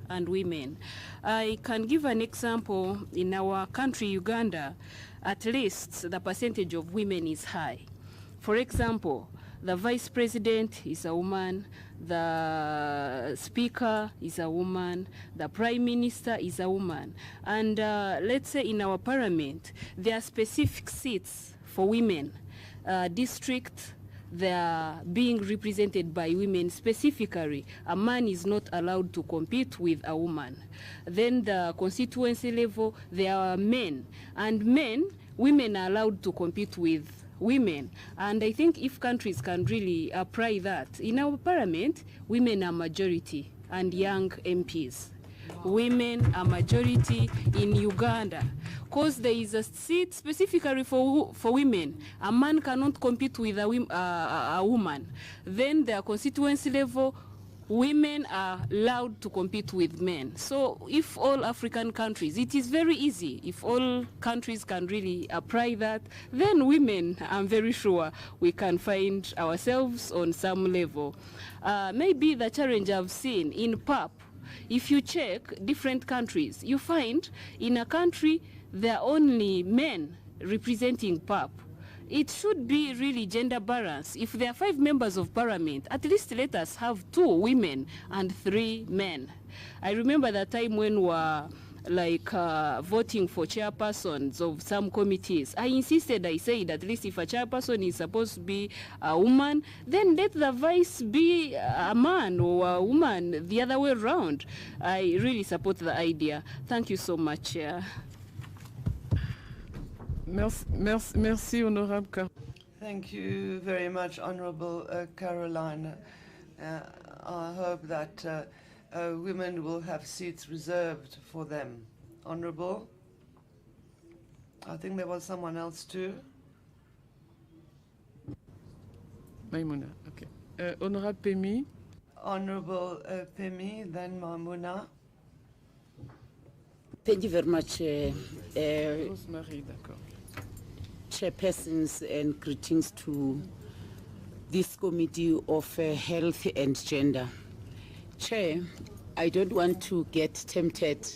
and women. I can give an example. In our country, Uganda, at least the percentage of women is high. For example, the vice president is a woman, the speaker is a woman, the prime minister is a woman. And let's say in our parliament, there are specific seats for women. District, they are being represented by women specifically. A man is not allowed to compete with a woman. Then the constituency level, there are men. And women are allowed to compete with women. And I think if countries can really apply that, in our parliament, women are majority and young MPs. Women are majority in Uganda because there is a seat specifically for women. A man cannot compete with a woman. Then their constituency level, women are allowed to compete with men. So if all African countries, it is very easy. If all countries can really apply that, then women, I'm very sure we can find ourselves on some level. Maybe the challenge I've seen in PAP, if you check different countries, you find in a country there are only men representing PAP. It should be really gender balance. If there are 5 members of parliament, at least let us have 2 women and 3 men. I remember the time when we were voting for chairpersons of some committees. I insisted, I said, at least if a chairperson is supposed to be a woman, then let the vice be a man or a woman, the other way around. I really support the idea. Thank you so much, Chair. Merci, Honorable. Thank you very much, Honorable Caroline. I hope that women will have seats reserved for them. Honorable? I think there was someone else too. Maimouna, okay. Honorable Pemi. Honorable Pemi, then Maimouna. Thank you very much, Rosemary, d'accord. Chairpersons, and greetings to this Committee of Health and Gender. Chair, I don't want to get tempted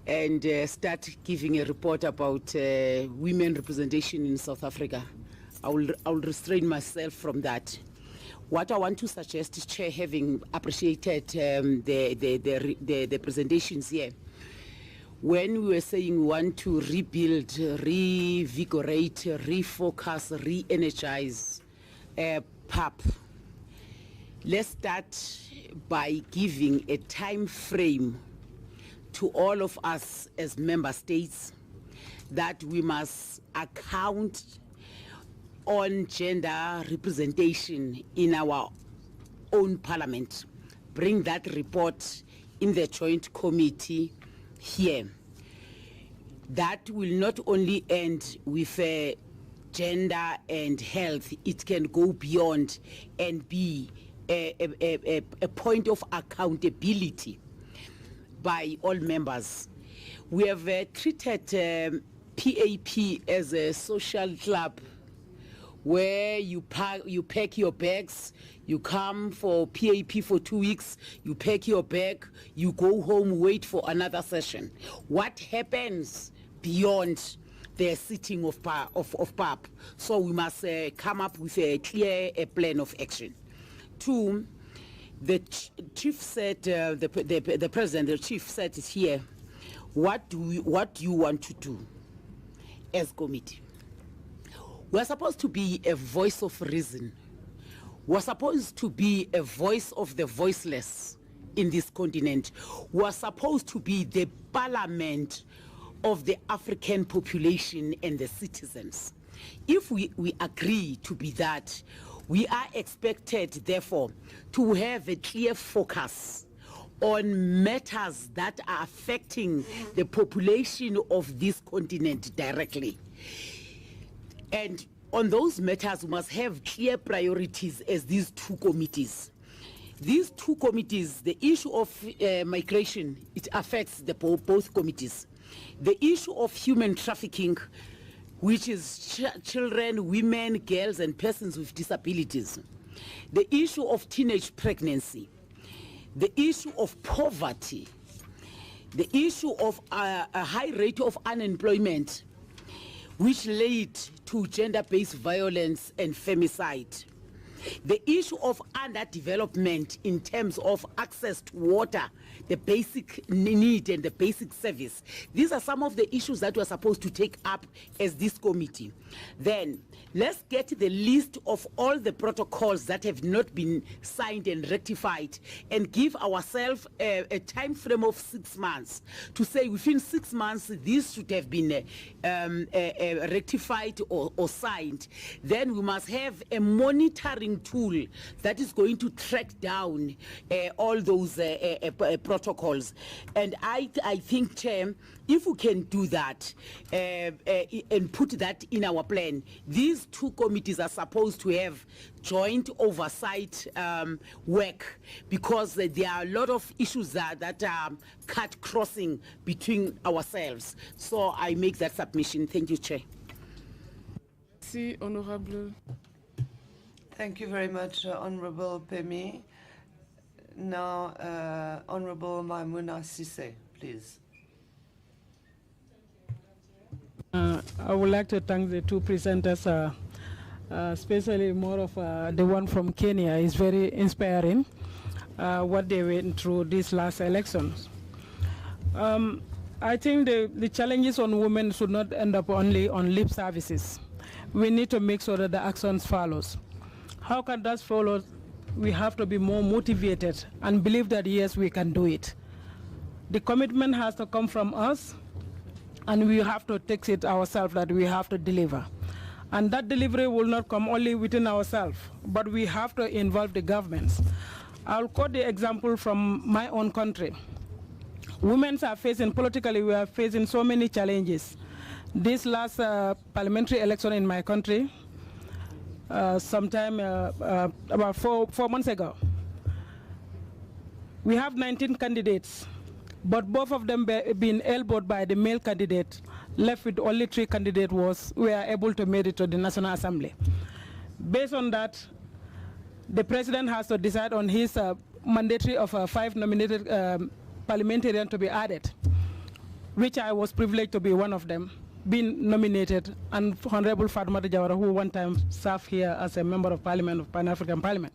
and start giving a report about women representation in South Africa. I'll restrain myself from that. What I want to suggest, Chair, having appreciated the presentations here, when we were saying we want to rebuild, revigorate, refocus, re-energize PAP, let's start by giving a time frame to all of us as member states that we must account on gender representation in our own parliament. Bring that report in the joint committee here. That will not only end with gender and health, it can go beyond and be a point of accountability by all members. We have treated PAP as a social club where you pack your bags, you come for PAP for 2 weeks, you pack your bag, you go home, wait for another session. What happens beyond the sitting of PAP? So we must come up with a clear plan of action. 2, the chief said, the president, the chief said is here, what do you want to do as committee? We're supposed to be a voice of reason. We're supposed to be a voice of the voiceless in this continent. We're supposed to be the parliament of the African population and the citizens. If we agree to be that, we are expected, therefore, to have a clear focus on matters that are affecting the population of this continent directly. And on those matters, we must have clear priorities as these 2 committees. These 2 committees, the issue of migration, it affects both committees. The issue of human trafficking, which is children, women, girls, and persons with disabilities. The issue of teenage pregnancy. the issue of poverty, the issue of a high rate of unemployment, which led to gender-based violence and femicide. The issue of underdevelopment in terms of access to water, the basic need and the basic service. These are some of the issues that we're supposed to take up as this committee. Then let's get the list of all the protocols that have not been signed and rectified, and give ourselves a time frame of 6 months to say within 6 months this should have been rectified or signed. Then we must have a monitoring tool that is going to track down all those protocols. And I think, Chair, if we can do that and put that in our plan, these two committees are supposed to have joint oversight work, because there are a lot of issues that are cut crossing between ourselves. So I make that submission. Thank you, Chair. Merci, Honorable. Thank you very much, Honorable Pemi. Now, Honorable Maimouna Sise, please. I would like to thank the two presenters, especially more of the one from Kenya. Is very inspiring what they went through these last elections. I think the challenges on women should not end up only on lip services. We need to make sure that the actions follows. How can that follow? We have to be more motivated and believe that yes, we can do it. The commitment has to come from us, and we have to take it ourselves that we have to deliver. And that delivery will not come only within ourselves, but we have to involve the governments. I'll quote the example from my own country. Women are facing, politically, we are facing so many challenges. This last parliamentary election in my country, sometime about four months ago, we have 19 candidates, but both of them being elbowed by the male candidate, left with only 3 candidates were able to make it to the National Assembly. Based on that, the president has to decide on his mandatory of 5 nominated parliamentarians to be added, which I was privileged to be one of them, being nominated, and Honorable Fatmata Jawara, who one time served here as a member of Parliament of Pan-African Parliament.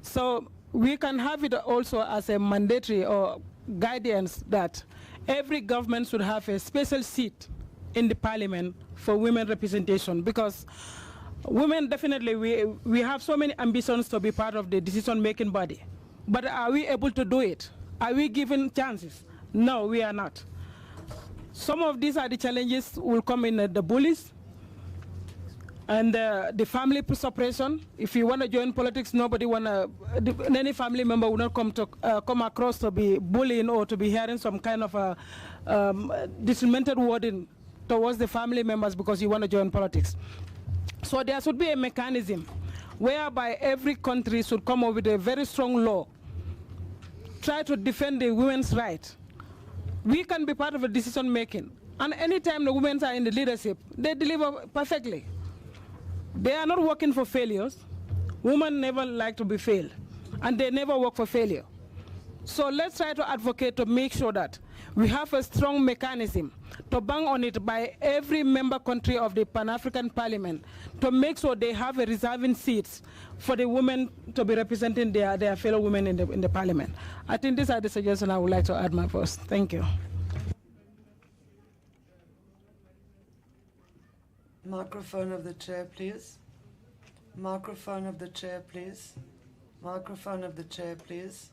So we can have it also as a mandatory or guidance that every government should have a special seat in the Parliament for women representation, because women definitely, we have so many ambitions to be part of the decision-making body. But are we able to do it? Are we given chances? No, we are not. Some of these are the challenges will come in the bullies and the family separation. If you want to join politics, nobody any family member will not come across to be bullying or to be hearing some kind of a discriminated wording towards the family members because you want to join politics. So there should be a mechanism whereby every country should come up with a very strong law, try to defend the women's right. We can be part of the decision making, and anytime the women are in the leadership, they deliver perfectly. They are not working for failures. Women never like to be failed, and they never work for failure. So let's try to advocate to make sure that we have a strong mechanism to bang on it by every member country of the Pan-African Parliament to make sure they have a reserving seats for the women to be representing their fellow women in the Parliament. I think these are the suggestions I would like to add my first. Thank you. Microphone of the chair, please. Microphone of the chair, please. Microphone of the chair, please.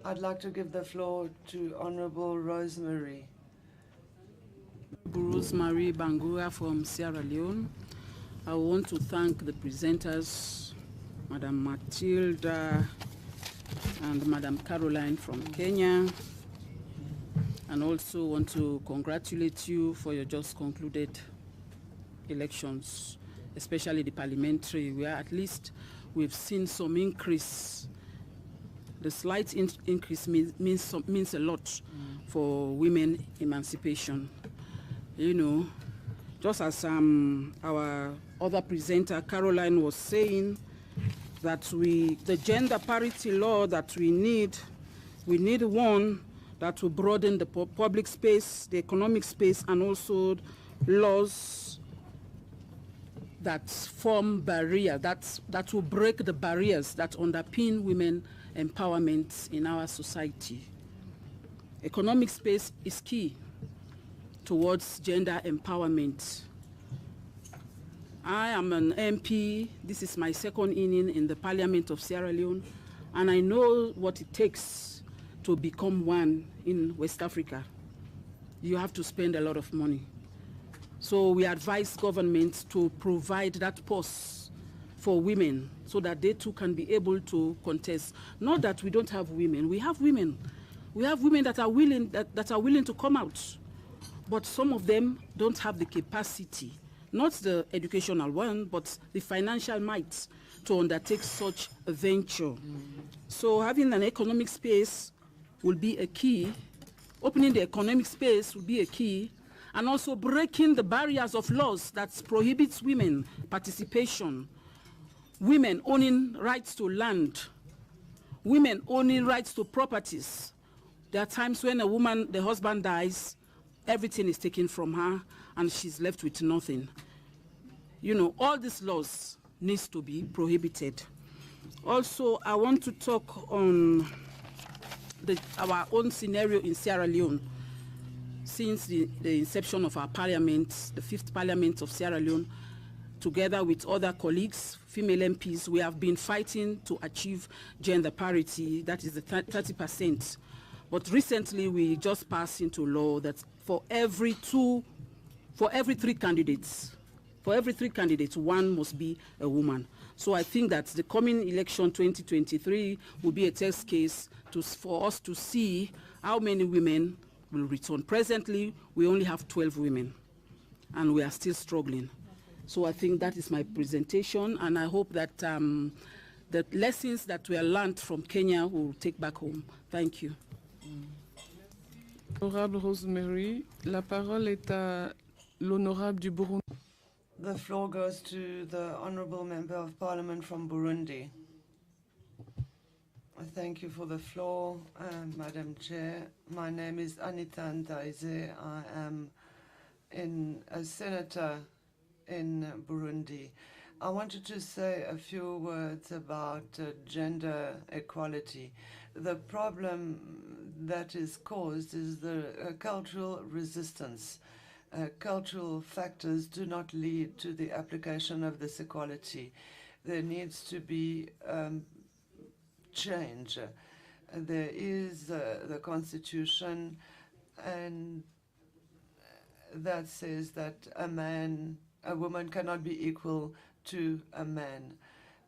I'd like to give the floor to Honorable Rosemary. Rosemary Bangura from Sierra Leone. I want to thank the presenters, Madam Matilda and Madam Caroline from Kenya, and also want to congratulate you for your just concluded elections, especially the parliamentary, where at least we've seen some increase. The slight increase means a lot for women emancipation. You know, just as our other presenter, Caroline, was saying, that the gender parity law that we need one that will broaden the public space, the economic space, and also laws that form barriers, that will break the barriers that underpin women empowerment in our society. Economic space is key towards gender empowerment. I am an MP. This is my second inning in the Parliament of Sierra Leone, and I know what it takes to become one in West Africa. You have to spend a lot of money. So we advise governments to provide that pause for women so that they too can be able to contest. Not that we don't have women. We have women. We have women that are willing to come out. But some of them don't have the capacity, not the educational one, but the financial might to undertake such a venture. So having an economic space will be a key. Opening the economic space will be a key, and also breaking the barriers of laws that prohibits women participation, women owning rights to land, women owning rights to properties. There are times when a woman, the husband dies, everything is taken from her and she's left with nothing. You know, all these laws needs to be prohibited. Also, I want to talk on our own scenario in Sierra Leone. Since the inception of our parliament, the 5th Parliament of Sierra Leone, together with other colleagues, female MPs, we have been fighting to achieve gender parity, that is the 30%. But recently we just passed into law that for every three candidates, one must be a woman. So I think that the coming election 2023 will be a test case for us to see how many women will return. Presently, we only have 12 women, and we are still struggling. So I think that is my presentation, and I hope that the lessons that were learned from Kenya will take back home. Thank you. Honorable Rosemary, la parole est à l'honorable du Burundi. The floor goes to the Honorable Member of Parliament from Burundi. Thank you for the floor, Madam Chair. My name is Anita Ndaize. I am a senator in Burundi. I wanted to say a few words about gender equality. The problem that is caused is the cultural resistance. Cultural factors do not lead to the application of this equality. There needs to be change. There is the Constitution, and that says that a woman cannot be equal to a man.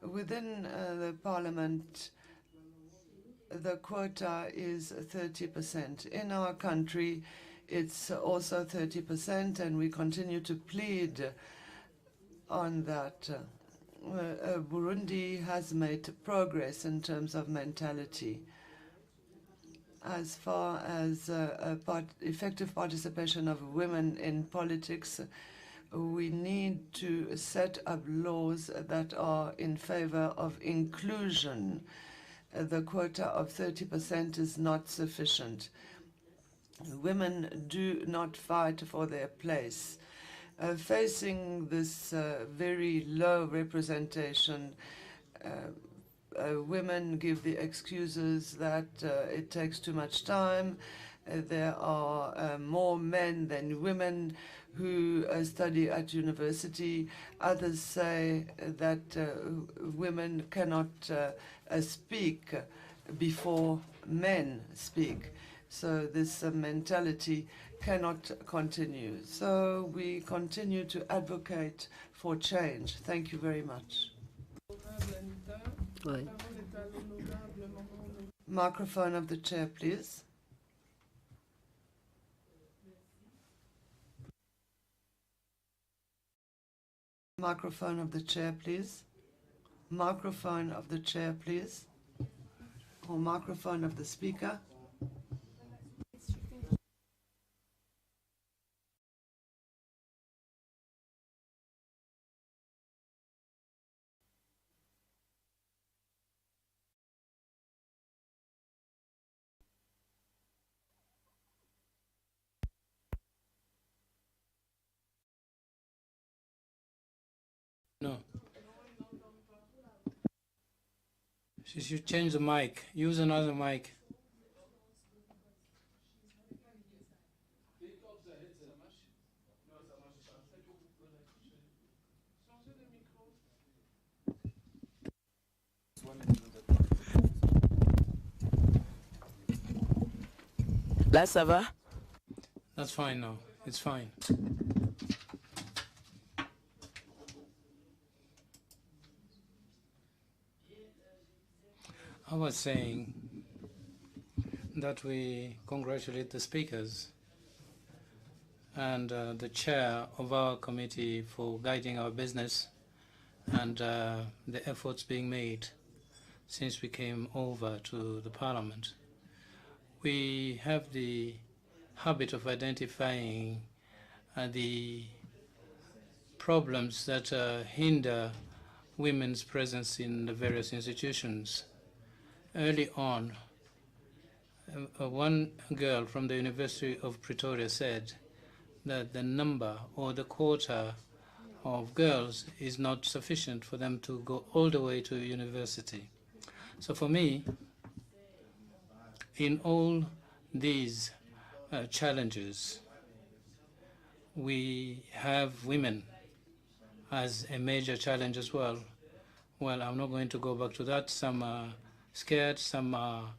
Within the Parliament, the quota is 30%. In our country, it's also 30%, and we continue to plead on that. Burundi has made progress in terms of mentality. As far as effective participation of women in politics, we need to set up laws that are in favor of inclusion. The quota of 30% is not sufficient. Women do not fight for their place. Facing this very low representation, women give the excuses that it takes too much time. There are more men than women who study at university. Others say that women cannot speak before men speak. So this mentality cannot continue. So we continue to advocate for change. Thank you very much. Microphone of the chair, please. Microphone of the chair, please. Microphone of the chair, please. Or microphone of the speaker. No. She should change the mic. Use another mic. Là, ça va? That's fine now. It's fine. I was saying that we congratulate the speakers and the chair of our committee for guiding our business and the efforts being made since we came over to the Parliament. We have the habit of identifying the problems that hinder women's presence in the various institutions. Early on, one girl from the University of Pretoria said that the number or the quota of girls is not sufficient for them to go all the way to university. So for me, in all these challenges, we have women as a major challenge as well. Well, I'm not going to go back to that. Some are scared, some are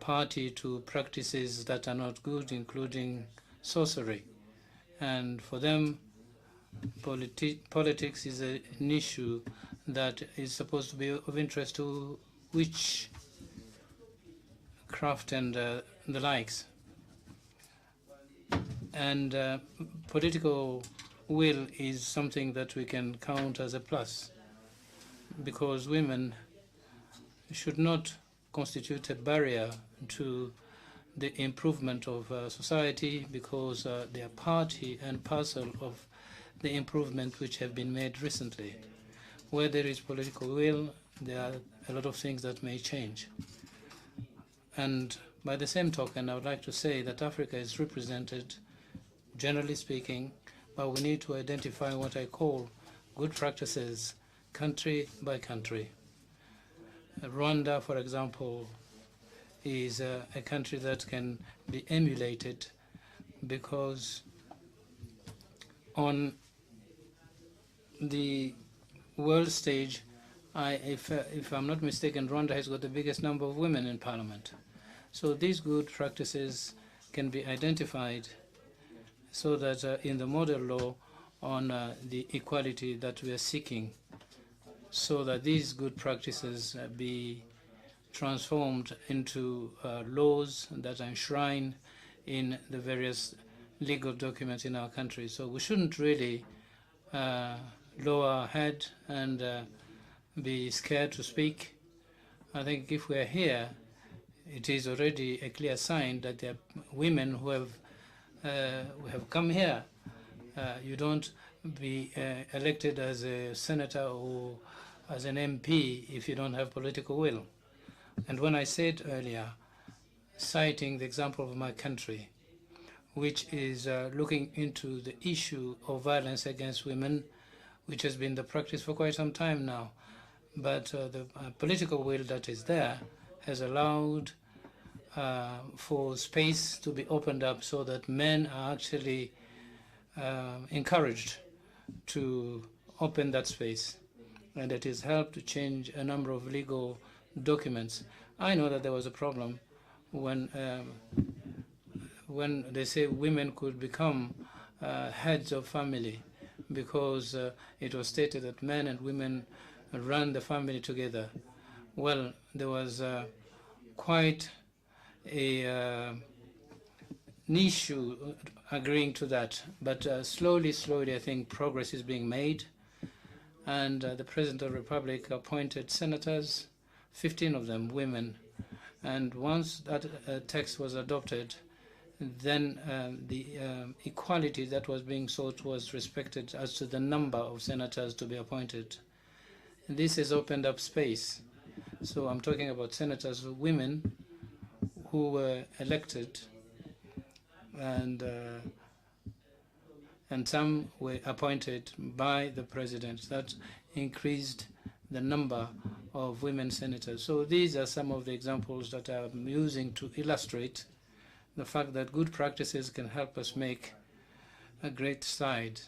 party to practices that are not good, including sorcery. And for them, politics is an issue that is supposed to be of interest to witchcraft and the likes. And political will is something that we can count as a plus, because women should not constitute a barrier to the improvement of society, because they are party and parcel of the improvement which have been made recently. Where there is political will, there are a lot of things that may change. And by the same token, I would like to say that Africa is represented, generally speaking, but we need to identify what I call good practices, country by country. Rwanda, for example, is a country that can be emulated, because on the world stage, if I'm not mistaken, Rwanda has got the biggest number of women in parliament. So these good practices can be identified so that in the model law on the equality that we are seeking, so that these good practices be transformed into laws that are enshrined in the various legal documents in our country. So we shouldn't really lower our head and be scared to speak. I think if we're here, it is already a clear sign that there are women who have come here. You don't be elected as a senator or as an MP if you don't have political will. And when I said earlier, citing the example of my country, which is looking into the issue of violence against women, which has been the practice for quite some time now, but the political will that is there has allowed for space to be opened up so that men are actually encouraged to open that space. And it has helped to change a number of legal documents. I know that there was a problem when they say women could become heads of family, because it was stated that men and women run the family together. Well, there was quite an issue agreeing to that, but slowly, I think progress is being made. And the President of the Republic appointed senators, 15 of them women. And once that text was adopted, then the equality that was being sought was respected as to the number of senators to be appointed. And this has opened up space. So I'm talking about senators, women who were elected, and and some were appointed by the president. That increased the number of women senators. So these are some of the examples that I'm using to illustrate the fact that good practices can help us make a great stride.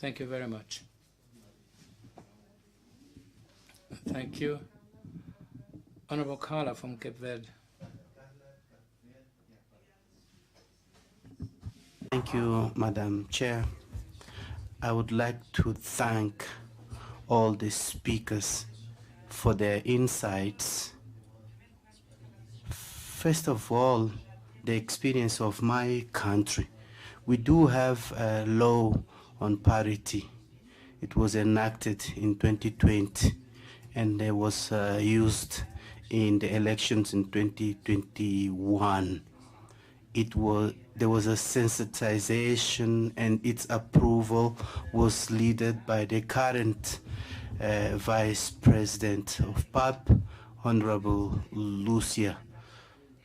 Thank you very much. Thank you. Honorable Carla from Cape Verde. Thank you, Madam Chair. I would like to thank all the speakers for their insights. First of all, the experience of my country. We do have a law on parity. It was enacted in 2020 and it was used in the elections in 2021. There was a sensitization, and its approval was led by the current Vice President of PAP, Honorable Lucia.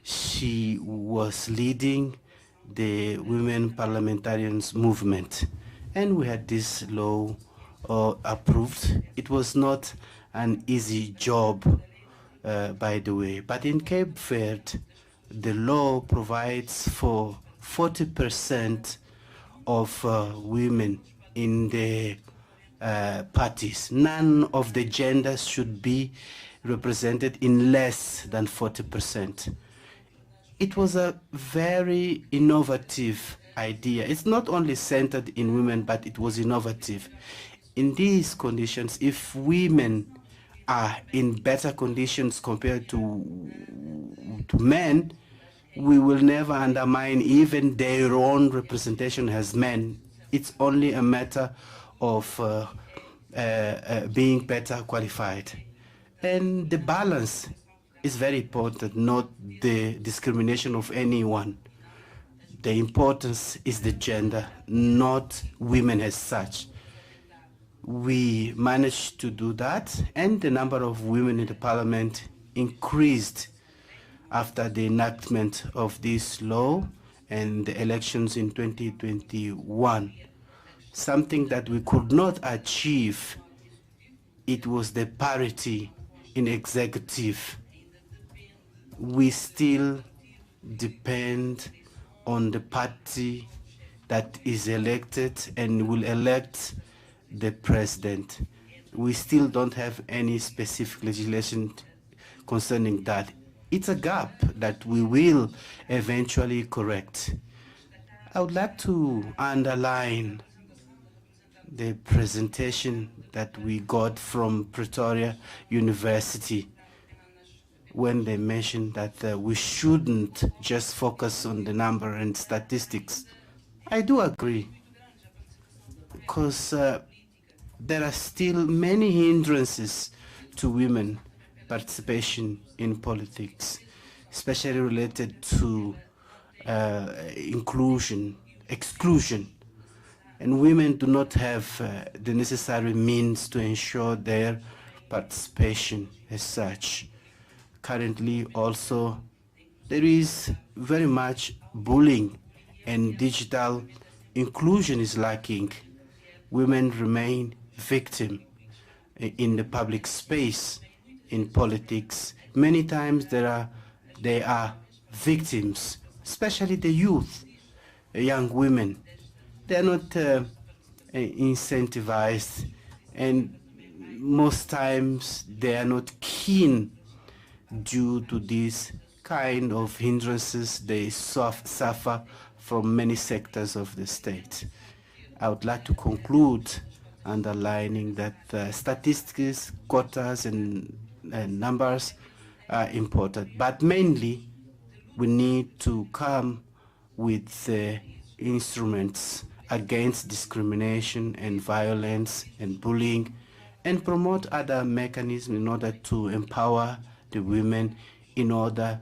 She was leading the women parliamentarians movement, and we had this law approved. It was not an easy job, by the way, but in Cape Verde, the law provides for 40% of women in the parties. None of the genders should be represented in less than 40%. It was a very innovative idea. It's not only centered in women, but it was innovative. In these conditions, if women are in better conditions compared to men, we will never undermine even their own representation as men. It's only a matter of being better qualified. And the balance is very important, not the discrimination of anyone. The importance is the gender, not women as such. We managed to do that, and the number of women in the parliament increased after the enactment of this law and the elections in 2021. Something that we could not achieve, it was the parity in executive. We still depend on the party that is elected and will elect the president. We still don't have any specific legislation concerning that. It's a gap that we will eventually correct. I would like to underline the presentation that we got from Pretoria University when they mentioned that we shouldn't just focus on the number and statistics. I do agree, because there are still many hindrances to women participation in politics, especially related to exclusion, and women do not have the necessary means to ensure their participation as such. Currently also, there is very much bullying, and digital inclusion is lacking. Women remain victim in the public space, in politics. Many times they are victims, especially the youth, young women. They are not incentivized, and most times they are not keen due to these kind of hindrances they suffer from many sectors of the state. I would like to conclude underlining that statistics, quotas, and numbers are important, but mainly we need to come with instruments against discrimination and violence and bullying, and promote other mechanisms in order to empower the women in order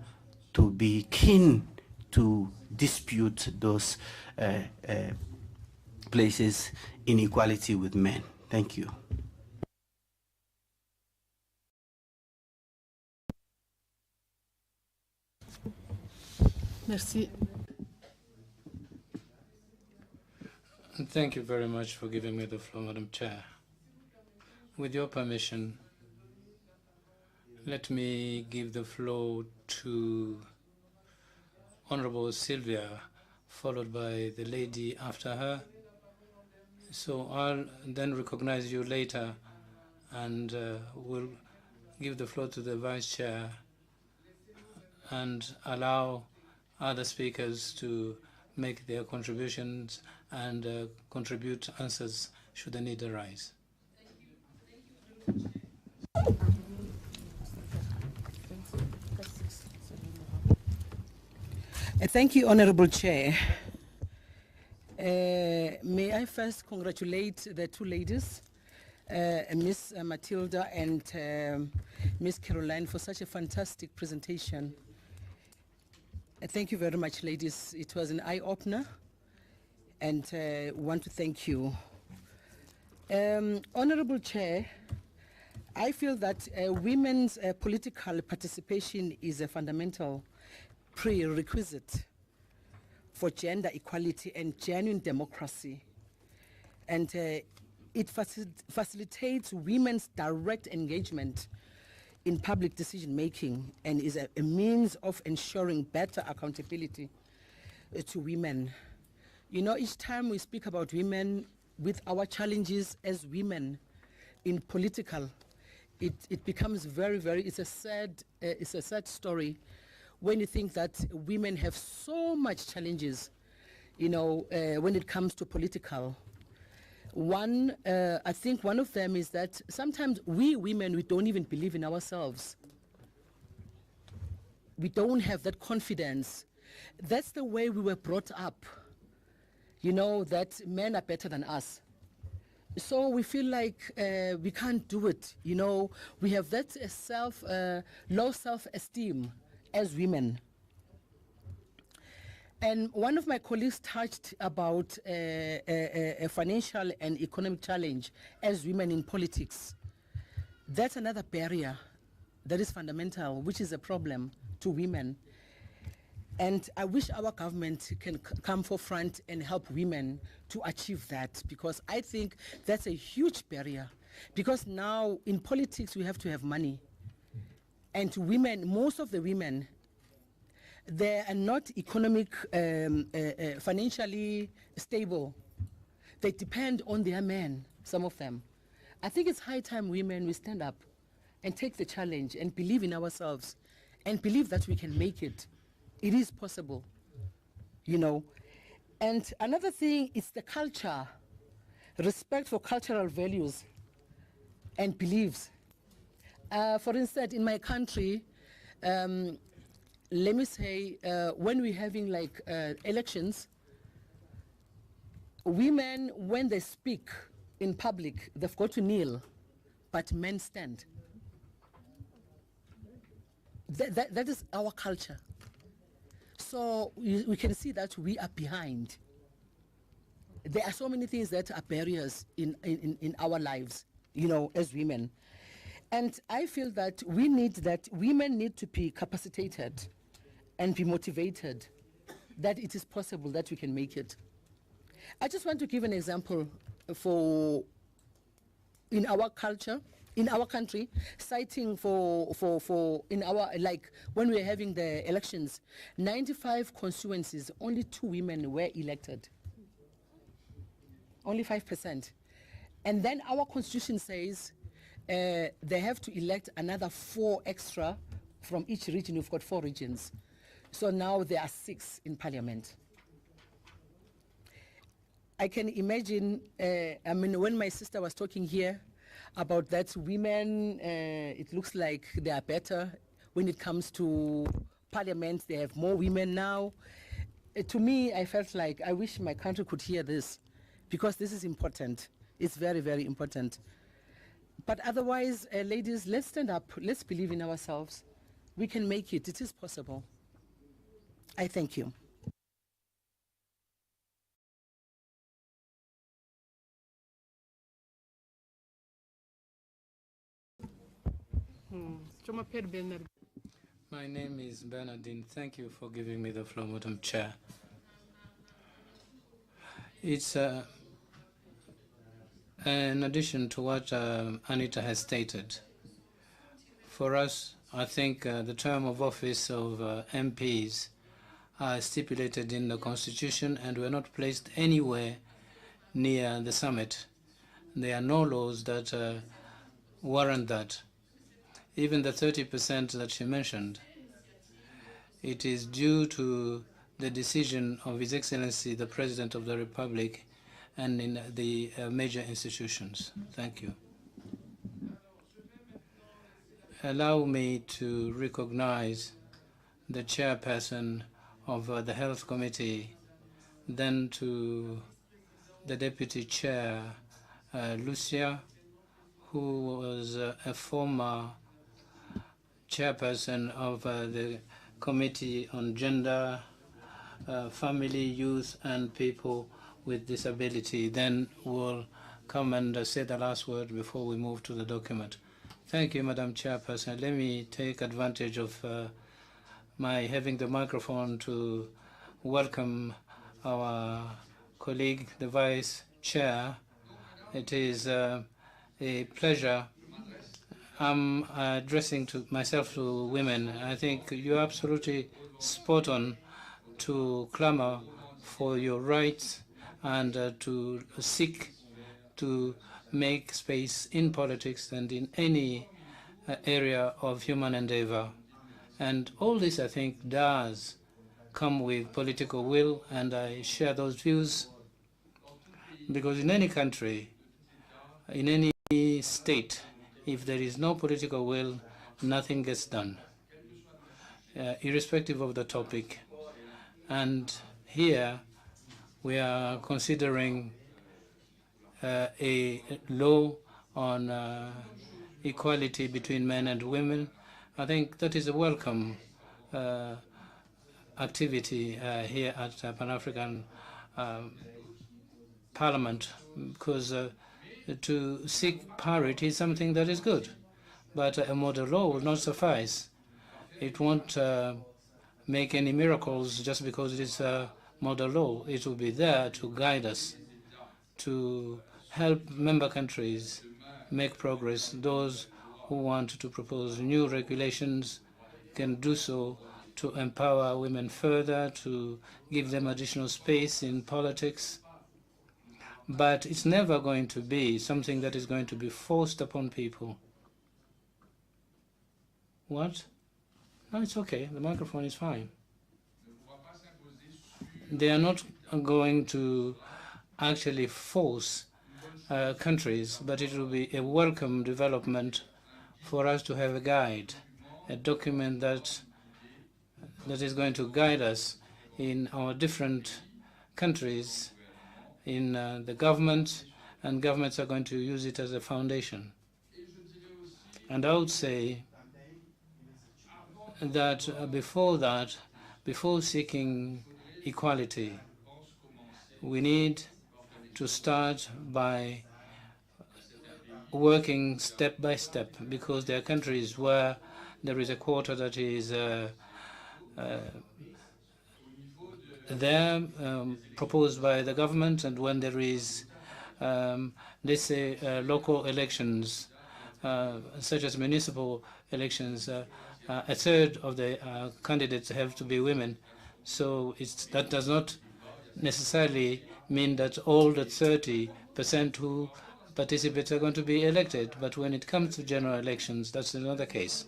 to be keen to dispute those places in equality with men. Thank you. Merci. Thank you very much for giving me the floor, Madam Chair. With your permission, let me give the floor to Honorable Sylvia, followed by the lady after her. So I'll then recognize you later, and we'll give the floor to the Vice Chair and allow other speakers to make their contributions and contribute answers should the need arise. Thank you, Honorable Chair. May I first congratulate the two ladies, Ms. Matilda and Ms. Caroline, for such a fantastic presentation. Thank you very much, ladies. It was an eye-opener, and want to thank you. Honorable Chair, I feel that women's political participation is a fundamental prerequisite for gender equality and genuine democracy. And it facilitates women's direct engagement in public decision-making and is a means of ensuring better accountability to women. You know, each time we speak about women with our challenges as women in political, it becomes it's a sad story when you think that women have so much challenges, you know, when it comes to political. I think one of them is that sometimes we women, we don't even believe in ourselves. We don't have that confidence. That's the way we were brought up, you know, that men are better than us. So we feel like we can't do it, you know. We have that low self-esteem as women. And one of my colleagues touched about a financial and economic challenge as women in politics. That's another barrier that is fundamental, which is a problem to women. And I wish our government can come forefront and help women to achieve that, because I think that's a huge barrier. Because now in politics we have to have money. And women, most of the women, they are not financially stable. They depend on their men, some of them. I think it's high time women, we stand up and take the challenge and believe in ourselves and believe that we can make it. It is possible, you know. And another thing is the culture, respect for cultural values and beliefs. For instance, in my country, let me say, when we're having like elections, women, when they speak in public, they've got to kneel, but men stand. That is our culture. So we can see that we are behind. There are so many things that are barriers in our lives, you know, as women. And I feel that women need to be capacitated and be motivated, that it is possible that we can make it. I just want to give an example in our culture, in our country, citing in our, like when we were having the elections, 95 constituencies, only 2 women were elected. Only 5%. And then our constitution says they have to elect another 4 extra from each region. We've got 4 regions. So now there are 6 in parliament. I can imagine, I mean, when my sister was talking here about that women, it looks like they are better when it comes to parliament. They have more women now. To me, I felt like I wish my country could hear this, because this is important. It's very, very important. But otherwise, ladies, let's stand up. Let's believe in ourselves. We can make it. It is possible. I thank you. My name is Bernardine. Thank you for giving me the floor, Madam Chair. It's In addition to what Anita has stated, for us, I think the term of office of MPs are stipulated in the Constitution and were not placed anywhere near the summit. There are no laws that warrant that. Even the 30% that she mentioned, it is due to the decision of His Excellency, the President of the Republic, and in the major institutions. Thank you. Allow me to recognize the chairperson of the Health Committee, then to the Deputy Chair, Lucia, who was a former chairperson of the Committee on Gender, Family, Youth, and People with Disability. Then we'll come and say the last word before we move to the document. Thank you, Madam Chairperson. Let me take advantage of my having the microphone to welcome our colleague, the Vice Chair. It is a pleasure. I'm addressing myself to women. I think you're absolutely spot on to clamor for your rights and to seek to make space in politics and in any area of human endeavor. And all this, I think, does come with political will, and I share those views, because in any country, in any state, if there is no political will, nothing gets done, irrespective of the topic. And here we are considering a law on equality between men and women. I think that is a welcome activity here at Pan-African Parliament, because to seek parity is something that is good, but a model law will not suffice. It won't make any miracles just because it is a model law. It will be there to guide us, to help member countries make progress. Those who want to propose new regulations can do so to empower women further, to give them additional space in politics. But it's never going to be something that is going to be forced upon people. What? No, it's okay. The microphone is fine. They are not going to actually force countries, but it will be a welcome development for us to have a guide, a document that is going to guide us in our different countries, in the government, and governments are going to use it as a foundation. And I would say that before seeking equality, we need to start by working step by step, because there are countries where there is a quota that is there proposed by the government, and when there is, let's say, local elections, such as municipal elections, a third of the candidates have to be women. So that does not necessarily mean that all the 30% who participate are going to be elected. But when it comes to general elections, that's another case.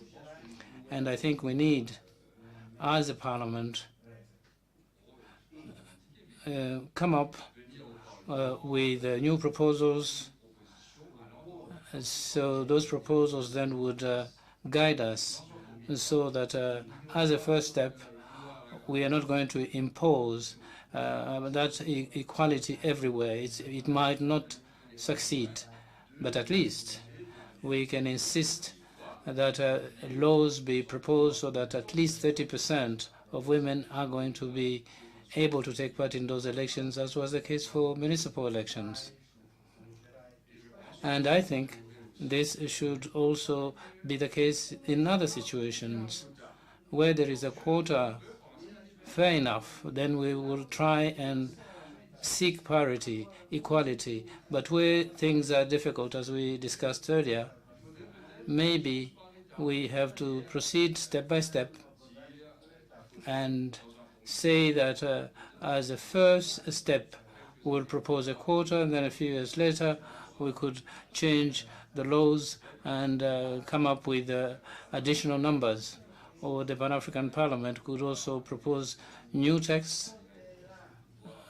And I think we need, as a parliament, come up with new proposals. So those proposals then would guide us, so that as a first step, we are not going to impose that equality everywhere. It might not succeed, but at least we can insist that laws be proposed so that at least 30% of women are going to be able to take part in those elections, as was the case for municipal elections. And I think this should also be the case in other situations where there is a quota. Fair enough, then we will try and seek parity, equality, but where things are difficult, as we discussed earlier, maybe we have to proceed step by step and say that as a first step, we'll propose a quota, and then a few years later, we could change the laws and come up with additional numbers. Or the Pan-African Parliament could also propose new texts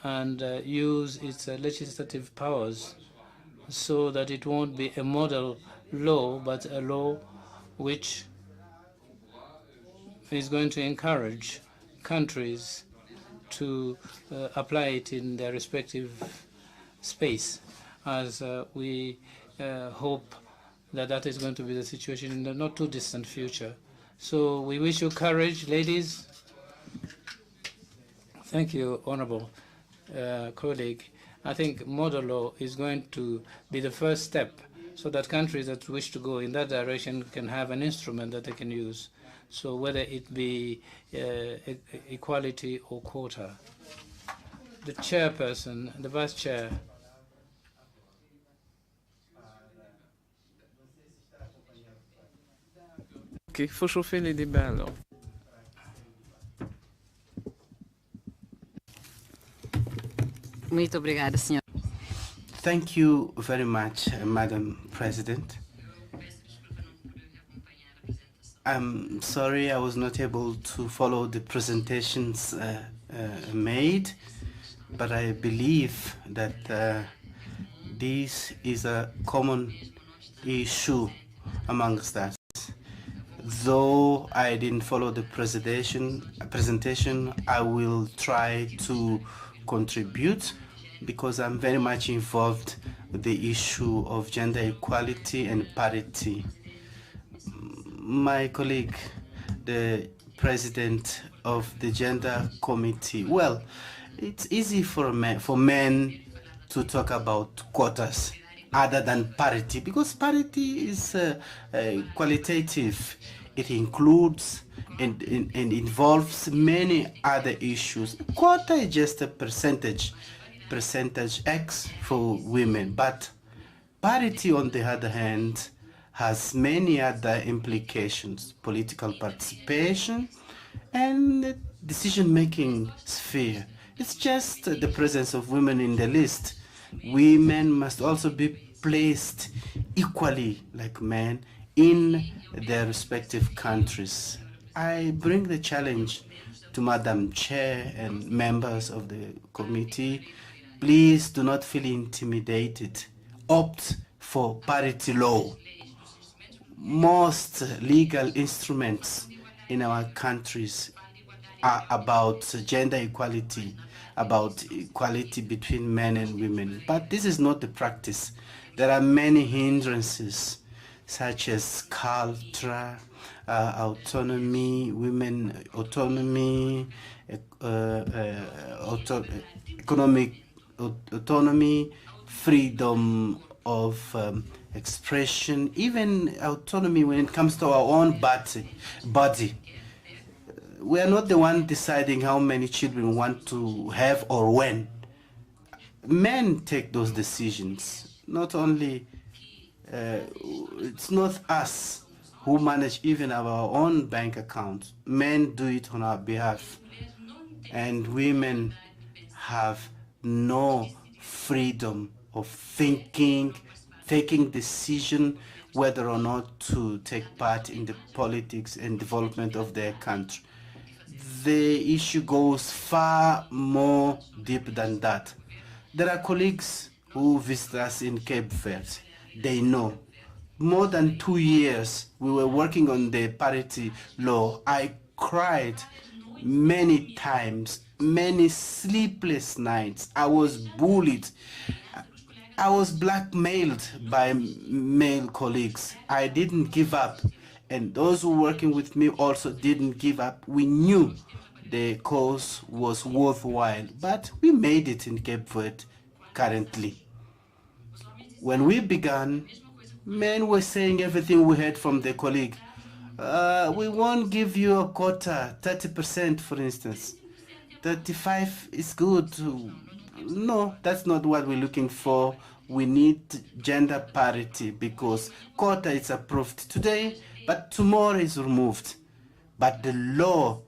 and use its legislative powers so that it won't be a model law, but a law which is going to encourage countries to apply it in their respective space, as we hope that that is going to be the situation in the not too distant future. So we wish you courage, ladies. Thank you, honorable colleague. I think model law is going to be the first step so that countries that wish to go in that direction can have an instrument that they can use. So whether it be equality or quota. The chairperson, the vice chair. Ok, il faut chauffer les débats alors. Muito obrigada, senhor. Thank you very much, Madam President. I'm sorry I was not able to follow the presentations made, but I believe that this is a common issue amongst us. Though I didn't follow the presentation, I will try to contribute because I'm very much involved with the issue of gender equality and parity. My colleague, the president of the gender committee, well, it's easy for men to talk about quotas other than parity, because parity is qualitative. It includes and involves many other issues. Quota is just a percentage X for women, but parity, on the other hand, has many other implications: political participation and decision-making sphere. It's just the presence of women in the list. Women must also be placed equally like men in their respective countries. I bring the challenge to Madam Chair and members of the committee. Please do not feel intimidated. Opt for parity law. Most legal instruments in our countries are about gender equality, about equality between men and women. But this is not the practice. There are many hindrances, such as culture, autonomy, women autonomy, economic autonomy, freedom of expression, even autonomy when it comes to our own body. We are not the one deciding how many children we want to have or when. Men take those decisions. Not only, it's not us who manage even our own bank accounts. Men do it on our behalf. And women have no freedom of thinking, taking decision whether or not to take part in the politics and development of their country. The issue goes far more deep than that. There are colleagues who visit us in Cape Verde. They know. More than 2 years we were working on the parity law. I cried many times, many sleepless nights. I was bullied. I was blackmailed by male colleagues. I didn't give up. And those who were working with me also didn't give up. We knew the cause was worthwhile, but we made it in Cape Verde currently. When we began, men were saying everything we heard from the colleague. We won't give you a quota, 30%, for instance. 35 is good. No, that's not what we're looking for. We need gender parity because quota is approved today, but tomorrow is removed. But the law,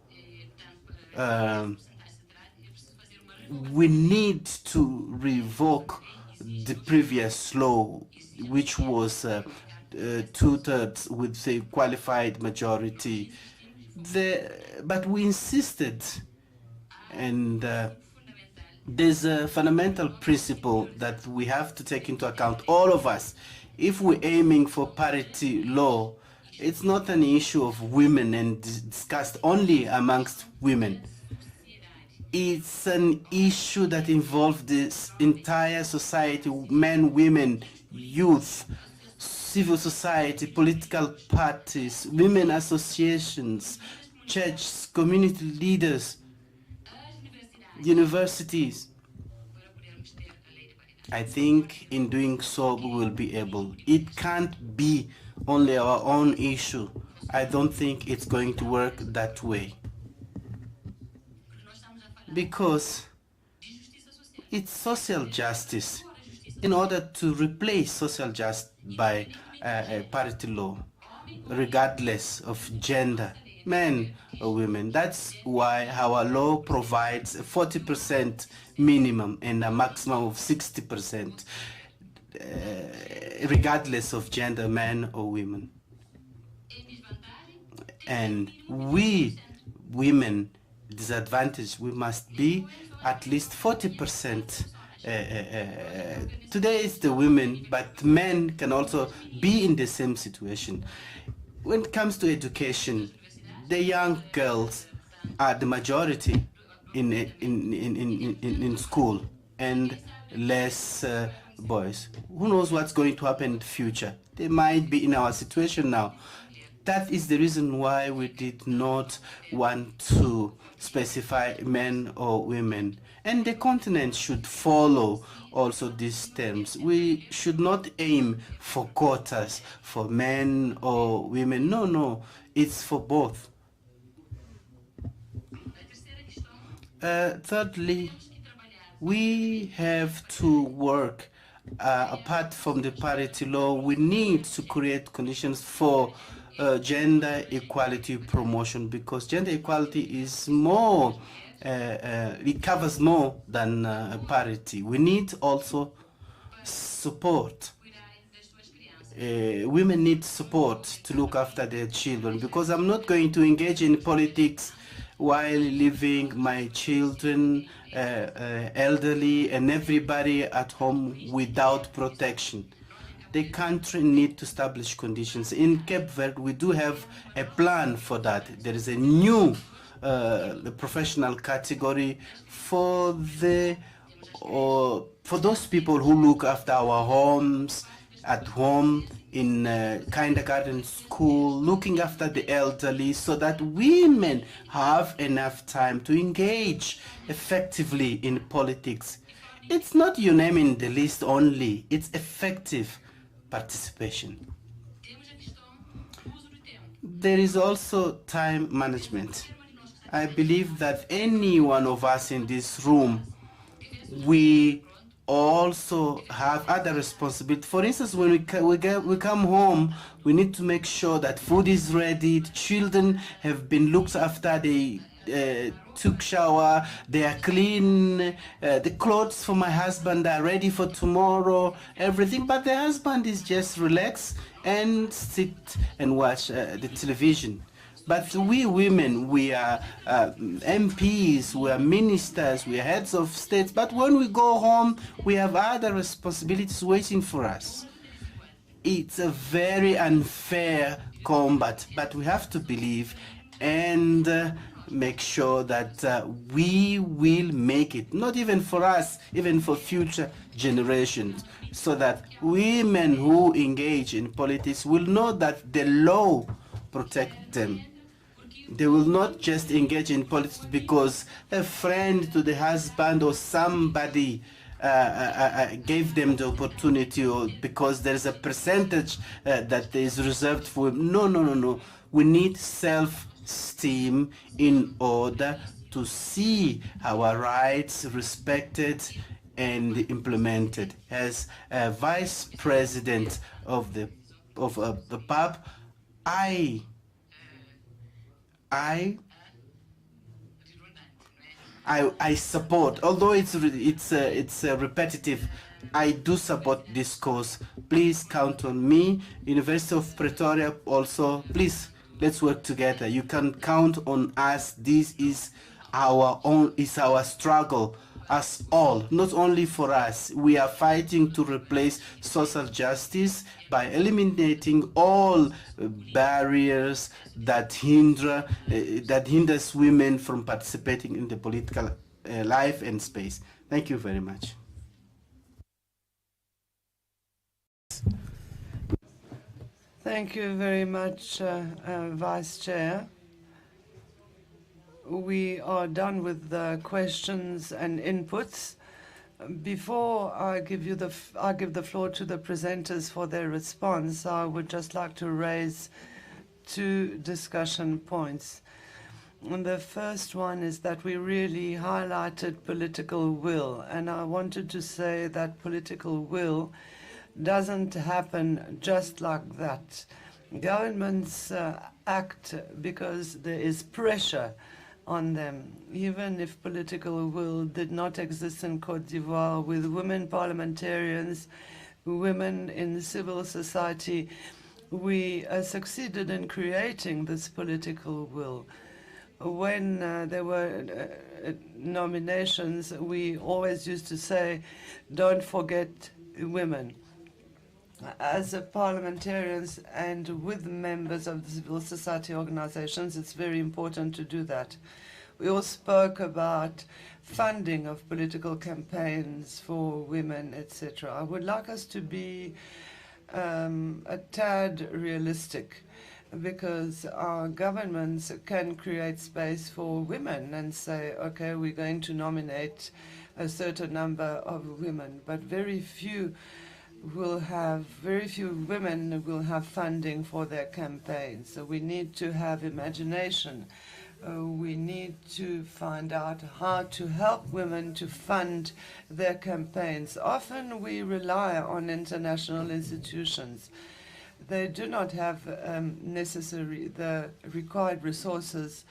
we need to revoke the previous law, which was 2/3 with a qualified majority. But we insisted, and there's a fundamental principle that we have to take into account, all of us. If we're aiming for parity law, it's not an issue of women and discussed only amongst women. It's an issue that involves this entire society, men, women, youth, civil society, political parties, women associations, churches, community leaders, universities. I think in doing so we will be able. It can't be only our own issue. I don't think it's going to work that way. Because it's social justice. In order to replace social justice by parity law, regardless of gender, men or women. That's why our law provides a 40% minimum and a maximum of 60%, regardless of gender, men or women. And we, women, disadvantaged, we must be at least 40%. Today it's the women, but men can also be in the same situation. When it comes to education, the young girls are the majority in school, and less boys. Who knows what's going to happen in the future? They might be in our situation now. That is the reason why we did not want to specify men or women. And the continent should follow also these terms. We should not aim for quotas for men or women. No, no, it's for both. Thirdly, we have to work apart from the parity law. We need to create conditions for gender equality promotion, because gender equality is more, it covers more than parity. We need also support. Women need support to look after their children, because I'm not going to engage in politics while leaving my children, elderly, and everybody at home without protection. The country needs to establish conditions. In Cape Verde, we do have a plan for that. There is a new professional category for those people who look after our homes, at home, in kindergarten, school, looking after the elderly, so that women have enough time to engage effectively in politics. It's not you naming the list only, it's effective participation. There is also time management. I believe that any one of us in this room, we also have other responsibilities. For instance, when we come home, we need to make sure that food is ready, the children have been looked after, they took shower, they are clean, the clothes for my husband are ready for tomorrow, everything. But the husband is just relax and sit and watch the television. But we women, we are MPs, we are ministers, we are heads of states. But when we go home, we have other responsibilities waiting for us. It's a very unfair combat, but we have to believe and make sure that we will make it, not even for us, even for future generations, so that women who engage in politics will know that the law protects them. They will not just engage in politics because a friend to the husband or somebody gave them the opportunity, or because there's a percentage that is reserved for women. No, no, no, no. We need self-esteem in order to see our rights respected and implemented. As a vice president of the PAP, I support, although it's repetitive, I do support this course. Please count on me. University of Pretoria also, please, let's work together. You can count on us. This is our struggle, us all, not only for us. We are fighting to replace social justice by eliminating all barriers that hinders women from participating in the political life and space. Thank you very much. Thank you very much, Vice Chair. We are done with the questions and inputs. Before I give the floor to the presenters for their response, I would just like to raise two discussion points. And the first one is that we really highlighted political will, and I wanted to say that political will doesn't happen just like that. Governments act because there is pressure on them. Even if political will did not exist in Côte d'Ivoire, with women parliamentarians, women in civil society, we succeeded in creating this political will. When there were nominations, we always used to say, don't forget women. As parliamentarians and with members of the civil society organizations, it's very important to do that. We all spoke about funding of political campaigns for women, etc. I would like us to be a tad realistic, because our governments can create space for women and say, okay, we're going to nominate a certain number of women, but very few women will have funding for their campaigns. So we need to have imagination. We need to find out how to help women to fund their campaigns. Often we rely on international institutions. They do not have the required resources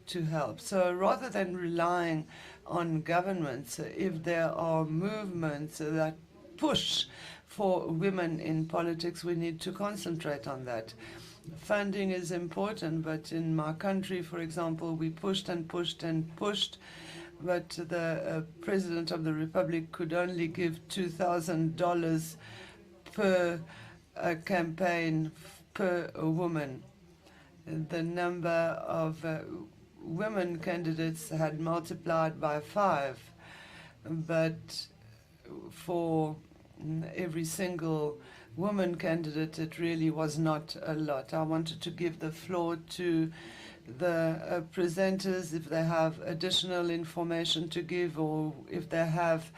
to help. So rather than relying on governments, if there are movements that push for women in politics, we need to concentrate on that. Funding is important, but in my country, for example, we pushed and pushed and pushed, but the President of the Republic could only give $2,000 per campaign per woman. The number of women candidates had multiplied by 5, but for every single woman candidate, it really was not a lot. I wanted to give the floor to the presenters if they have additional information to give, or if they have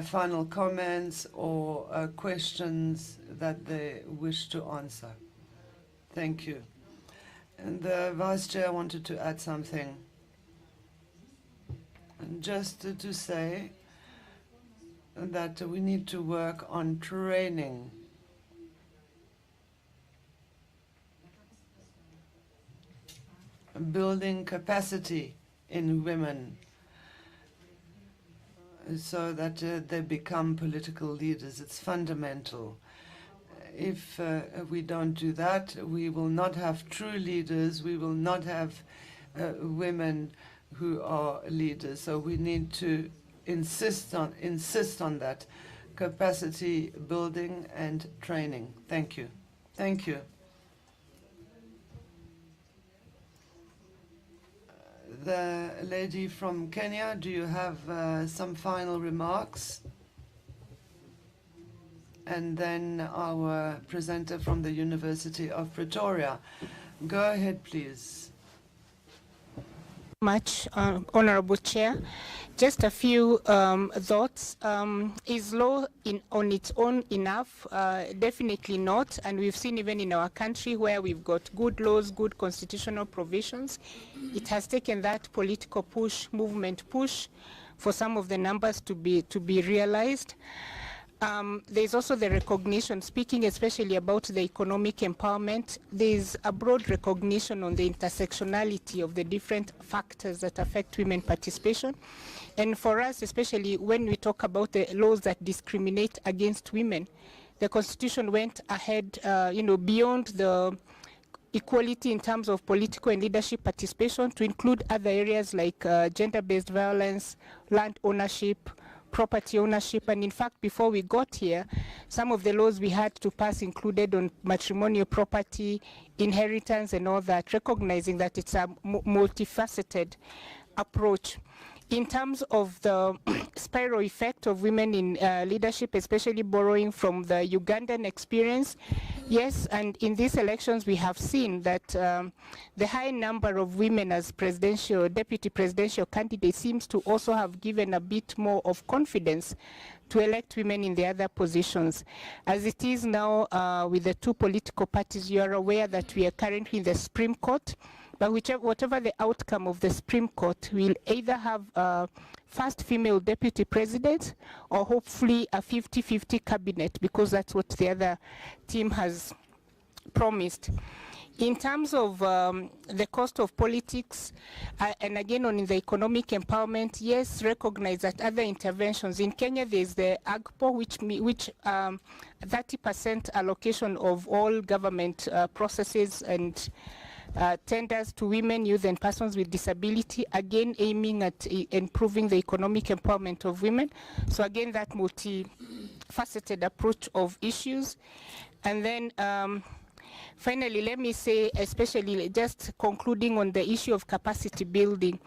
final comments or questions that they wish to answer. Thank you. And the Vice Chair wanted to add something. And just to say that we need to work on training. Building capacity in women so that they become political leaders. It's fundamental. If we don't do that, we will not have true leaders. We will not have women who are leaders. So we need to insist on that capacity building and training. Thank you. Thank you. The lady from Kenya, do you have some final remarks? And then our presenter from the University of Pretoria. Go ahead, please. Much, Honorable Chair. Just a few thoughts. Is law on its own enough? Definitely not. And we've seen even in our country where we've got good laws, good constitutional provisions, it has taken that political push, movement push, for some of the numbers to be realized. There's also the recognition, speaking especially about the economic empowerment, there's a broad recognition on the intersectionality of the different factors that affect women participation. And for us, especially when we talk about the laws that discriminate against women, the Constitution went ahead, beyond the equality in terms of political and leadership participation to include other areas like gender-based violence, land ownership, property ownership. And in fact, before we got here, some of the laws we had to pass included on matrimonial property, inheritance, and all that, recognizing that it's a multifaceted approach. In terms of the spiral effect of women in leadership, especially borrowing from the Ugandan experience, yes, and in these elections we have seen that the high number of women as deputy presidential candidates seems to also have given a bit more of confidence to elect women in the other positions. As it is now with the two political parties, you are aware that we are currently in the Supreme Court. But whatever the outcome of the Supreme Court, we'll either have a first female deputy president or hopefully a 50-50 cabinet, because that's what the other team has promised. In terms of the cost of politics, and again on the economic empowerment, yes, recognize that other interventions. In Kenya, there's the AGPO, which 30% allocation of all government processes and tenders to women, youth, and persons with disability, again aiming at improving the economic empowerment of women. So again, that multifaceted approach of issues. And then finally, let me say, especially just concluding on the issue of capacity building.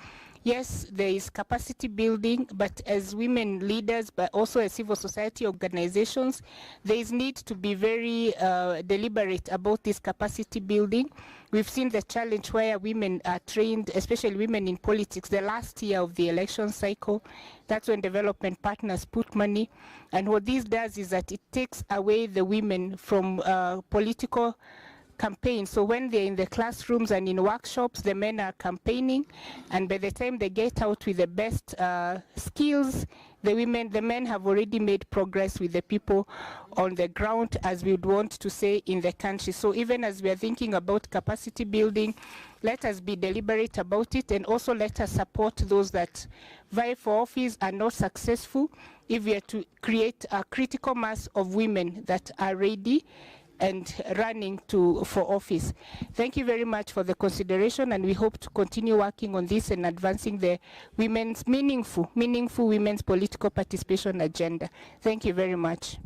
Yes, there is capacity building, but as women leaders, but also as civil society organizations, there is need to be very deliberate about this capacity building. We've seen the challenge where women are trained, especially women in politics, the last year of the election cycle. That's when development partners put money. And what this does is that it takes away the women from political campaign. So when they're in the classrooms and in workshops, the men are campaigning, and by the time they get out with the best skills, the men have already made progress with the people on the ground, as we would want to say, in the country. So even as we are thinking about capacity building, let us be deliberate about it, and also let us support those that vie for office are not successful, if we are to create a critical mass of women that are ready and running for office. Thank you very much for the consideration, and we hope to continue working on this and advancing the women's meaningful women's political participation agenda. Thank you very much.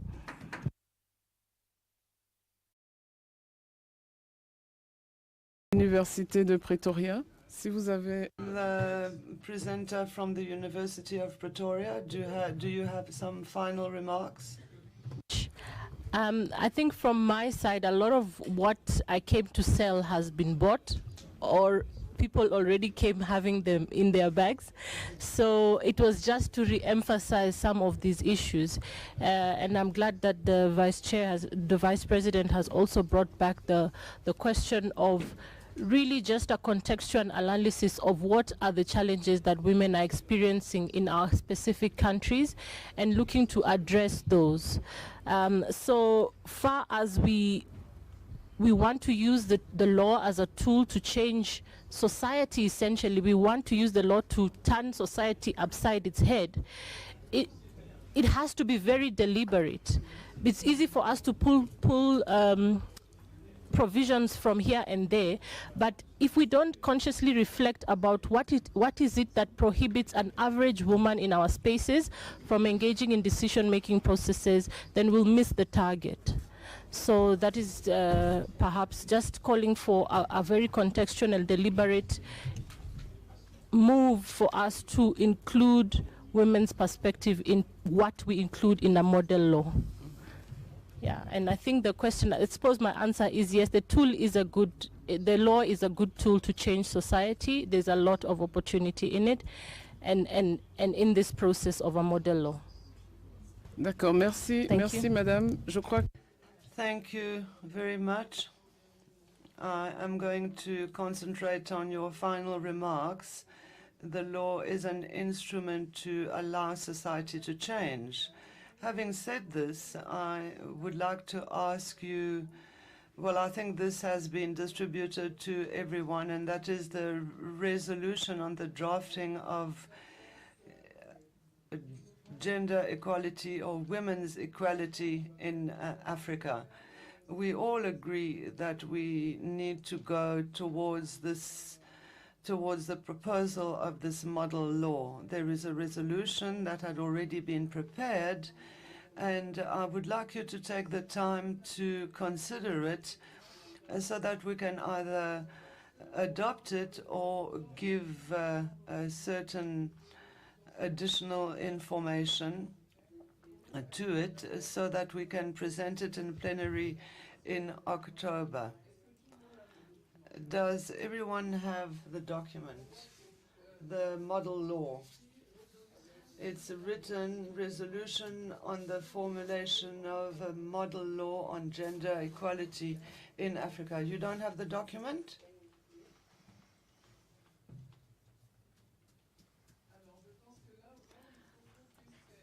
Université de Pretoria, si vous avez... The presenter from the University of Pretoria, do you have some final remarks? I think from my side, a lot of what I came to sell has been bought, or people already came having them in their bags. So it was just to re-emphasize some of these issues. And I'm glad that the Vice President has also brought back the question of really just a contextual analysis of what are the challenges that women are experiencing in our specific countries, and looking to address those. So far as we want to use the law as a tool to change society, essentially, we want to use the law to turn society upside its head. It has to be very deliberate. It's easy for us to pull provisions from here and there, but if we don't consciously reflect about what is it that prohibits an average woman in our spaces from engaging in decision-making processes, then we'll miss the target. So that is perhaps just calling for a very contextual and deliberate move for us to include women's perspective in what we include in a model law. Yeah, and I think the question, I suppose my answer is yes, the law is a good tool to change society. There's a lot of opportunity in it, and in this process of a model law. D'accord, merci. Merci, madame. Je crois... Thank you very much. I am going to concentrate on your final remarks, the law is an instrument to allow society to change. Having said this, I would like to ask you, well, I think this has been distributed to everyone, and that is the resolution on the drafting of gender equality or women's equality in Africa. We all agree that we need to go towards the proposal of this model law. There is a resolution that had already been prepared, and I would like you to take the time to consider it so that we can either adopt it or give a certain additional information to it so that we can present it in plenary in October. Does everyone have the document, the model law? It's a written resolution on the formulation of a model law on gender equality in Africa. You don't have the document?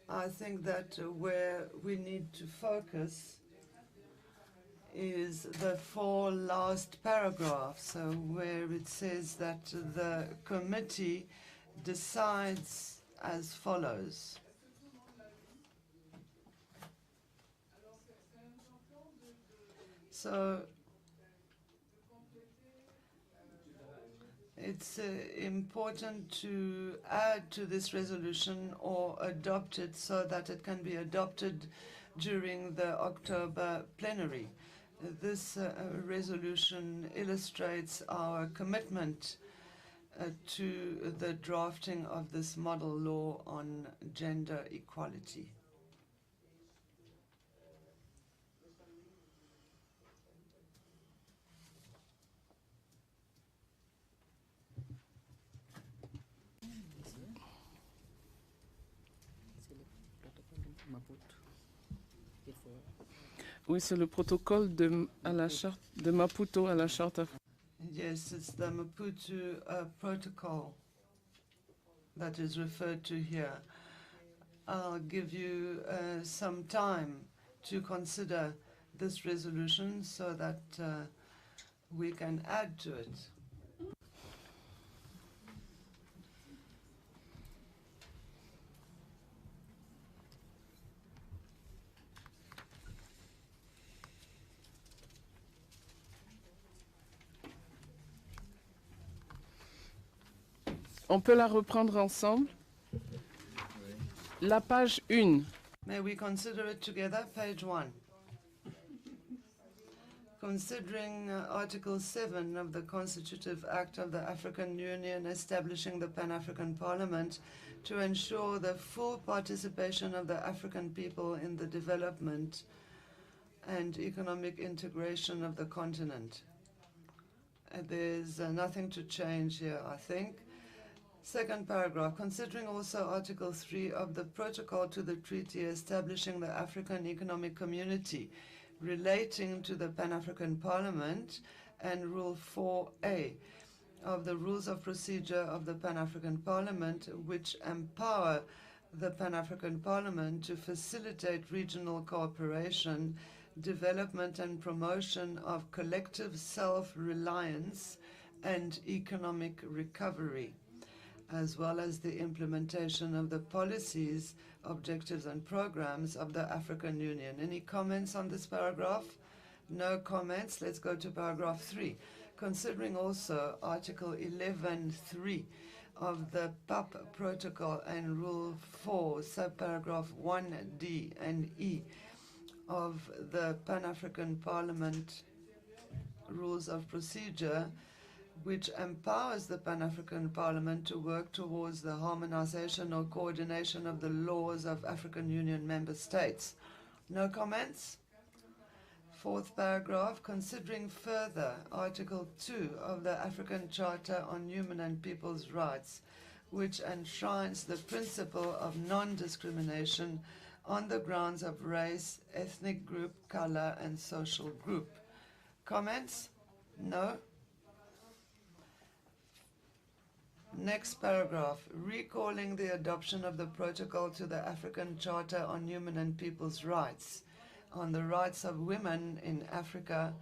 I think that where we need to focus is the 4 last paragraphs, where it says that the committee decides as follows. So it's important to add to this resolution or adopt it so that it can be adopted during the October plenary. This resolution illustrates our commitment to the drafting of this model law on gender equality. Oui, c'est le protocole à la charte de Maputo à la charte africaine. Yes, it's the Maputo protocol that is referred to here. I'll give you some time to consider this resolution so that we can add to it. On peut la reprendre ensemble. La page 1. May we consider it together? Page 1. Considering Article 7 of the Constitutive Act of the African Union establishing the Pan-African Parliament to ensure the full participation of the African people in the development and economic integration of the continent. There's nothing to change here, I think. Second paragraph, considering also Article 3 of the Protocol to the Treaty establishing the African Economic Community relating to the Pan-African Parliament and Rule 4A of the Rules of Procedure of the Pan-African Parliament, which empower the Pan-African Parliament to facilitate regional cooperation, development and promotion of collective self-reliance and economic recovery, as well as the implementation of the policies, objectives, and programs of the African Union. Any comments on this paragraph? No comments. Let's go to paragraph 3. Considering also Article 11.3 of the PAP Protocol and Rule 4, subparagraph 1D and E of the Pan-African Parliament Rules of Procedure, which empowers the Pan-African Parliament to work towards the harmonization or coordination of the laws of African Union member states. No comments? Fourth paragraph, considering further Article 2 of the African Charter on Human and People's Rights, which enshrines the principle of non-discrimination on the grounds of race, ethnic group, color, and social group. Comments? No? Next paragraph, recalling the adoption of the protocol to the African Charter on Human and People's Rights on the rights of women in Africa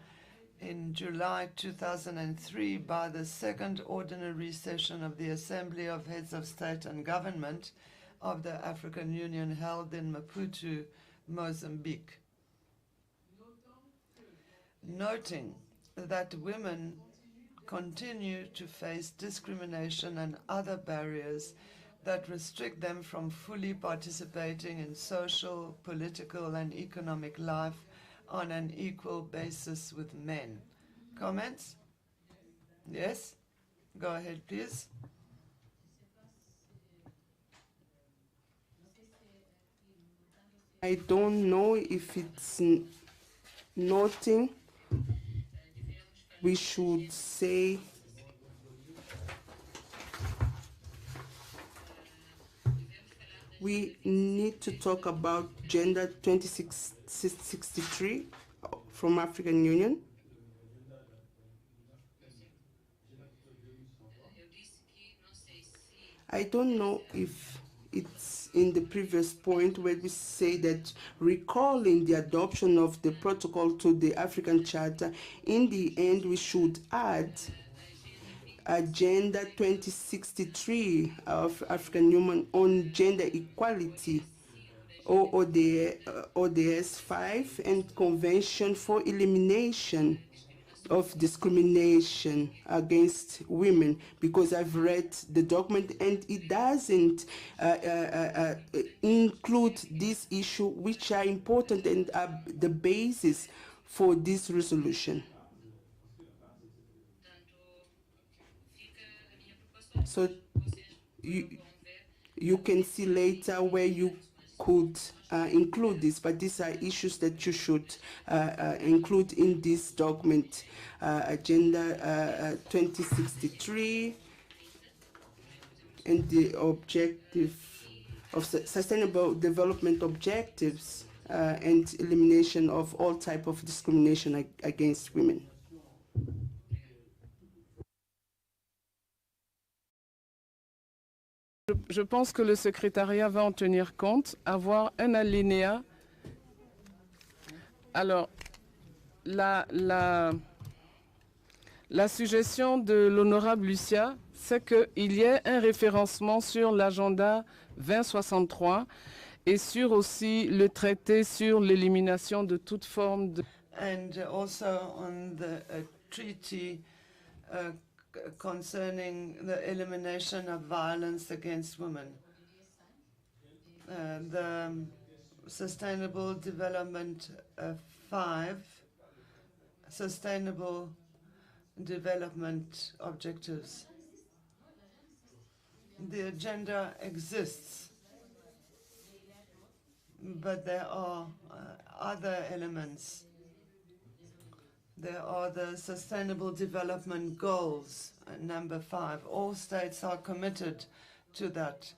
in July 2003 by the second ordinary session of the Assembly of Heads of State and Government of the African Union held in Maputo, Mozambique. Noting that women continue to face discrimination and other barriers that restrict them from fully participating in social, political, and economic life on an equal basis with men. Comments? Yes? Go ahead, please. I don't know if it's nothing we should say we need to talk about Gender 2663 from African Union. I don't know if it's in the previous point where we say that recalling the adoption of the protocol to the African Charter, in the end we should add Agenda 2063 of African Union on gender equality, ODS 5, and Convention for Elimination of Discrimination Against Women, because I've read the document and it doesn't include this issue, which are important and are the basis for this resolution. So you can see later where you could include this, but these are issues that you should include in this document, Agenda 2063, and the objective of sustainable development objectives and elimination of all type of discrimination against women. Je pense que le secrétariat va en tenir compte, avoir un alinéa. Alors, la suggestion de l'honorable Lucia, c'est qu'il y ait un référencement sur l'agenda 2063 et sur aussi le traité sur l'élimination de toute forme de... And also on the treaty concerning the elimination of violence against women. The Sustainable Development 5, Sustainable Development Objectives. The agenda exists, but there are other elements. There are the Sustainable Development Goals, number 5. All states are committed to that.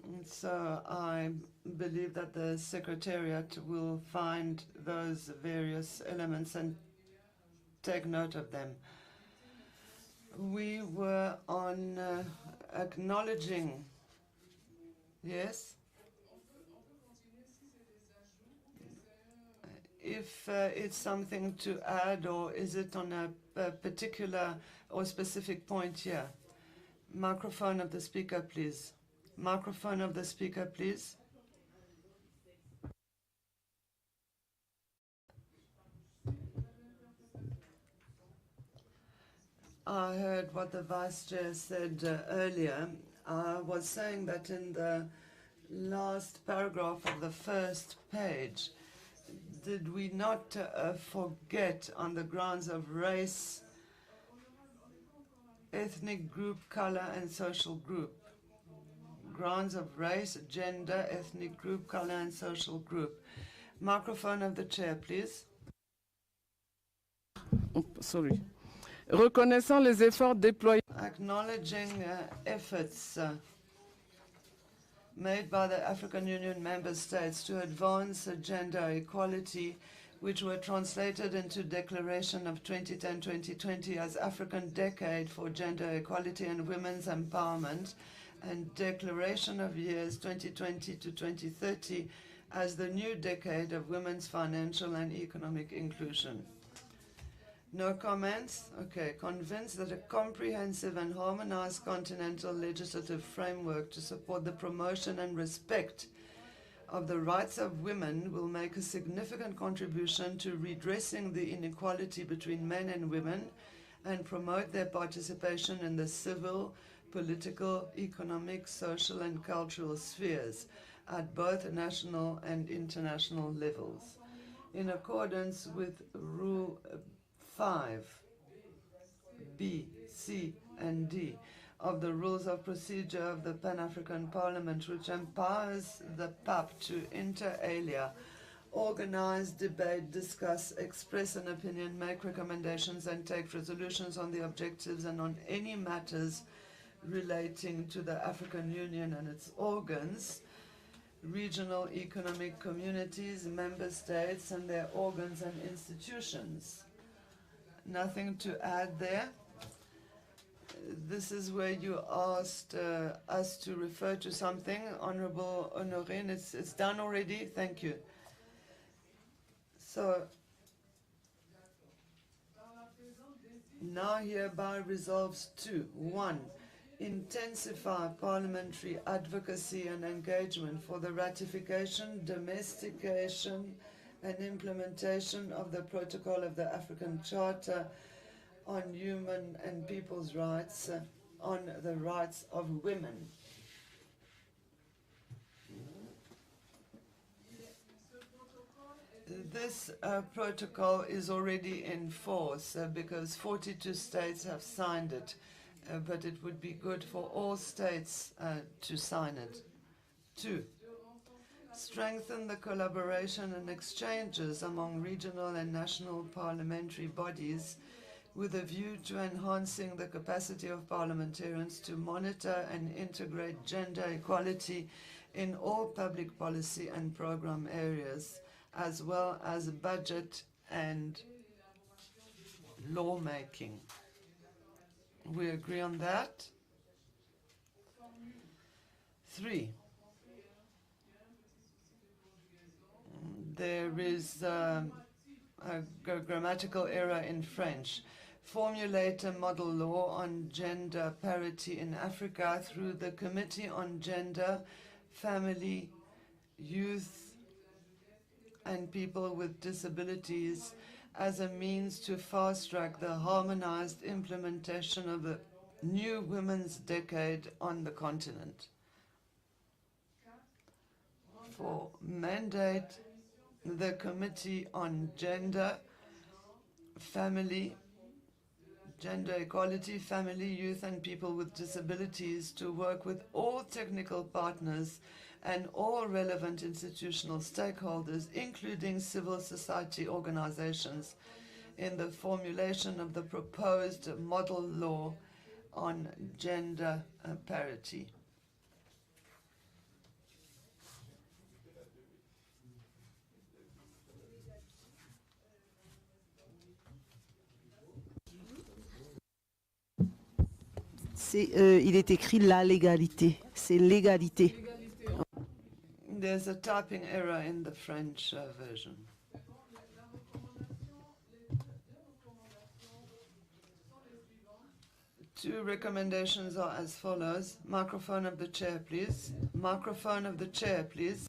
And so I believe that the Secretariat will find those various elements and take note of them. We were on acknowledging, yes? If it's something to add, or is it on a particular or specific point here? Microphone of the speaker, please. Microphone of the speaker, please. I heard what the Vice Chair said earlier. I was saying that in the last paragraph of the first page, did we not forget on the grounds of race, ethnic group, color, and social group? Grounds of race, gender, ethnic group, color, and social group. Microphone of the chair, please. Sorry. Reconnaissant les efforts déployés. Acknowledging efforts made by the African Union member states to advance gender equality which were translated into Declaration of 2010-2020 as African Decade for Gender Equality and Women's Empowerment, and Declaration of Years 2020 to 2030 as the new decade of women's financial and economic inclusion. No comments? Okay. Convinced that a comprehensive and harmonized continental legislative framework to support the promotion and respect of the rights of women will make a significant contribution to redressing the inequality between men and women and promote their participation in the civil, political, economic, social, and cultural spheres at both national and international levels. In accordance with Rule 5, B, C, and D of the Rules of Procedure of the Pan-African Parliament, which empowers the PAP to inter alia organize, debate, discuss, express an opinion, make recommendations, and take resolutions on the objectives and on any matters relating to the African Union and its organs, regional economic communities, member states, and their organs and institutions. Nothing to add there. This is where you asked us to refer to something, Honorable Honorine. It's done already. Thank you. So, now hereby resolves to: 1. Intensify parliamentary advocacy and engagement for the ratification, domestication, and implementation of the Protocol of the African Charter on Human and People's Rights, on the rights of women. This protocol is already in force because 42 states have signed it, but it would be good for all states to sign it. 2. Strengthen the collaboration and exchanges among regional and national parliamentary bodies with a view to enhancing the capacity of parliamentarians to monitor and integrate gender equality in all public policy and program areas, as well as budget and lawmaking. We agree on that. 3. There is a grammatical error in French. Formulate a model law on gender parity in Africa through the Committee on Gender, Family, Youth, and People with Disabilities as a means to fast-track the harmonized implementation of the new Women's Decade on the continent. 4. Mandate the Committee on Gender, Family, Gender Equality, Family, Youth, and People with Disabilities to work with all technical partners and all relevant institutional stakeholders, including civil society organizations, in the formulation of the proposed model law on gender parity. Il est écrit la légalité. C'est l'égalité. There's a typing error in the French version. Two recommendations are as follows. Microphone of the chair, please. Microphone of the chair, please.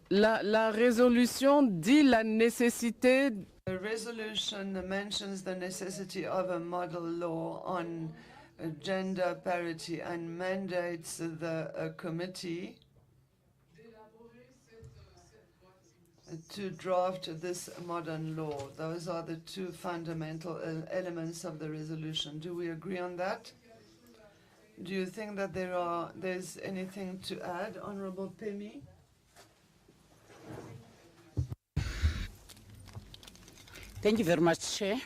La résolution dit la nécessité. The resolution mentions the necessity of a model law on gender parity and mandates the committee to draft this modern law. Those are the two fundamental elements of the resolution. Do we agree on that? Do you think that there's anything to add, Honorable Pemi? Thank you very much, Chair.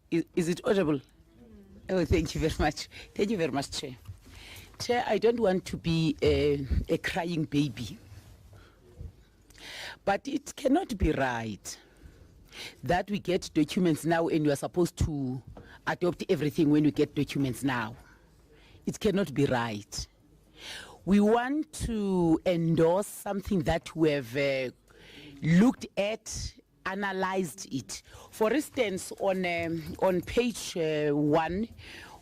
Is it audible? Oh, thank you very much. Thank you very much, Chair. Chair, I don't want to be a crying baby, but it cannot be right that we get documents now and we are supposed to adopt everything when we get documents now. It cannot be right. We want to endorse something that we have looked at, analyzed it. For instance, on page 1,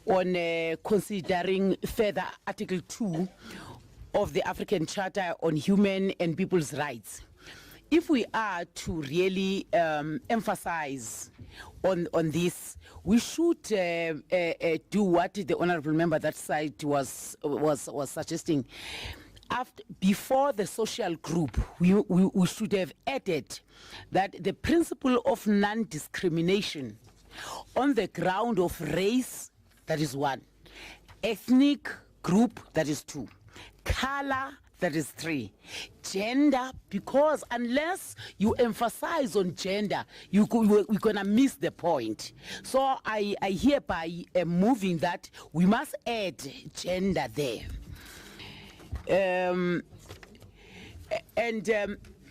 on considering further Article 2 of the African Charter on Human and People's Rights. If we are to really emphasize on this, we should do what the honourable member that side was suggesting. Before the social group, we should have added that the principle of non-discrimination on the ground of race, that is 1, ethnic group, that is 2, color, that is 3, gender, because unless you emphasize on gender, we're gonna miss the point. So I hereby am moving that we must add gender there.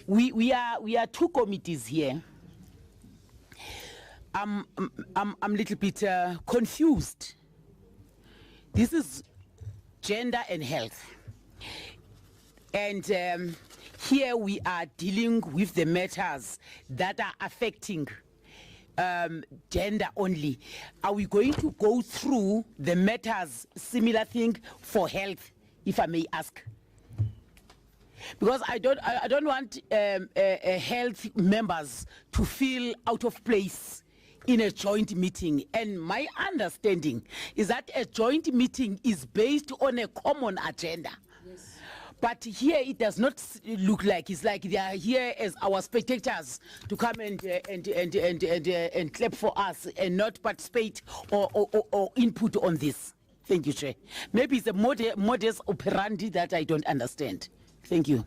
We are 2 committees here. I'm a little bit confused. This is gender and health. And here we are dealing with the matters that are affecting gender only. Are we going to go through the matters, similar thing for health, if I may ask? Because I don't want health members to feel out of place in a joint meeting. And my understanding is that a joint meeting is based on a common agenda. Yes. But here it does not look like. It's like they are here as our spectators to come and clap for us and not participate or input on this. Thank you, Chair. Maybe it's a modus operandi that I don't understand. Thank you.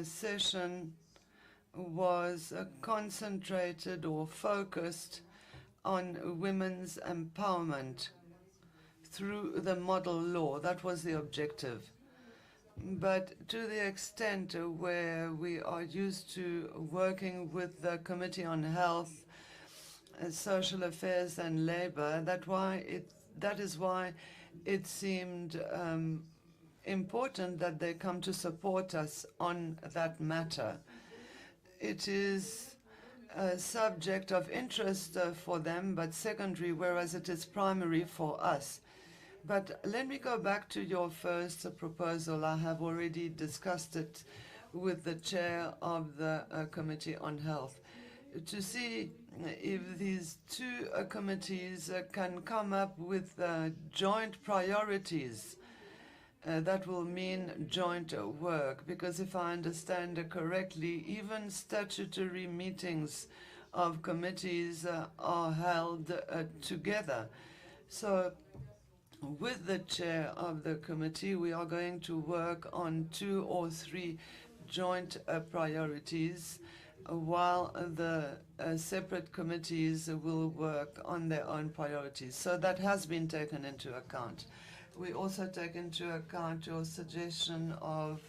Session was concentrated or focused on women's empowerment through the model law. That was the objective. But to the extent where we are used to working with the Committee on Health, Social Affairs and Labour, that is why it seemed important that they come to support us on that matter. It is a subject of interest for them, but secondary, whereas it is primary for us. But let me go back to your first proposal. I have already discussed it with the chair of the Committee on Health to see if these 2 committees can come up with joint priorities. That will mean joint work, because if I understand correctly, even statutory meetings of committees are held together. So with the chair of the committee, we are going to work on 2 or 3 joint priorities, while the separate committees will work on their own priorities. So that has been taken into account. We also take into account your suggestion of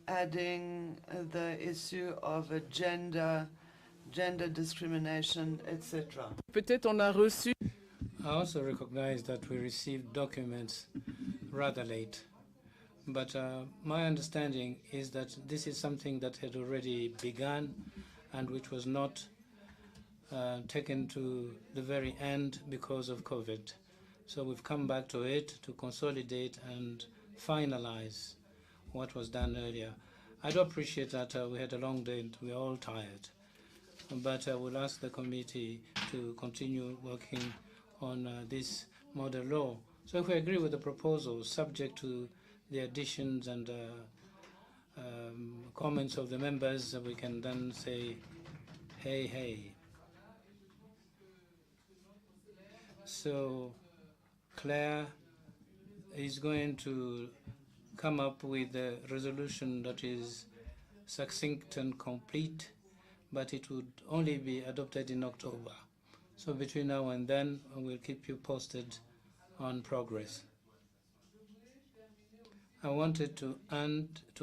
adding the issue of gender discrimination, etc. Peut-être on a reçu. I also recognize that we received documents rather late. But my understanding is that this is something that had already begun and which was not taken to the very end because of COVID. So we've come back to it to consolidate and finalize what was done earlier. I do appreciate that we had a long day and we're all tired. But I will ask the committee to continue working on this model law. So if we agree with the proposal, subject to the additions and comments of the members, we can then say, hey, hey. So Claire is going to come up with a resolution that is succinct and complete, but it would only be adopted in October. So between now and then, we'll keep you posted on progress. I wanted to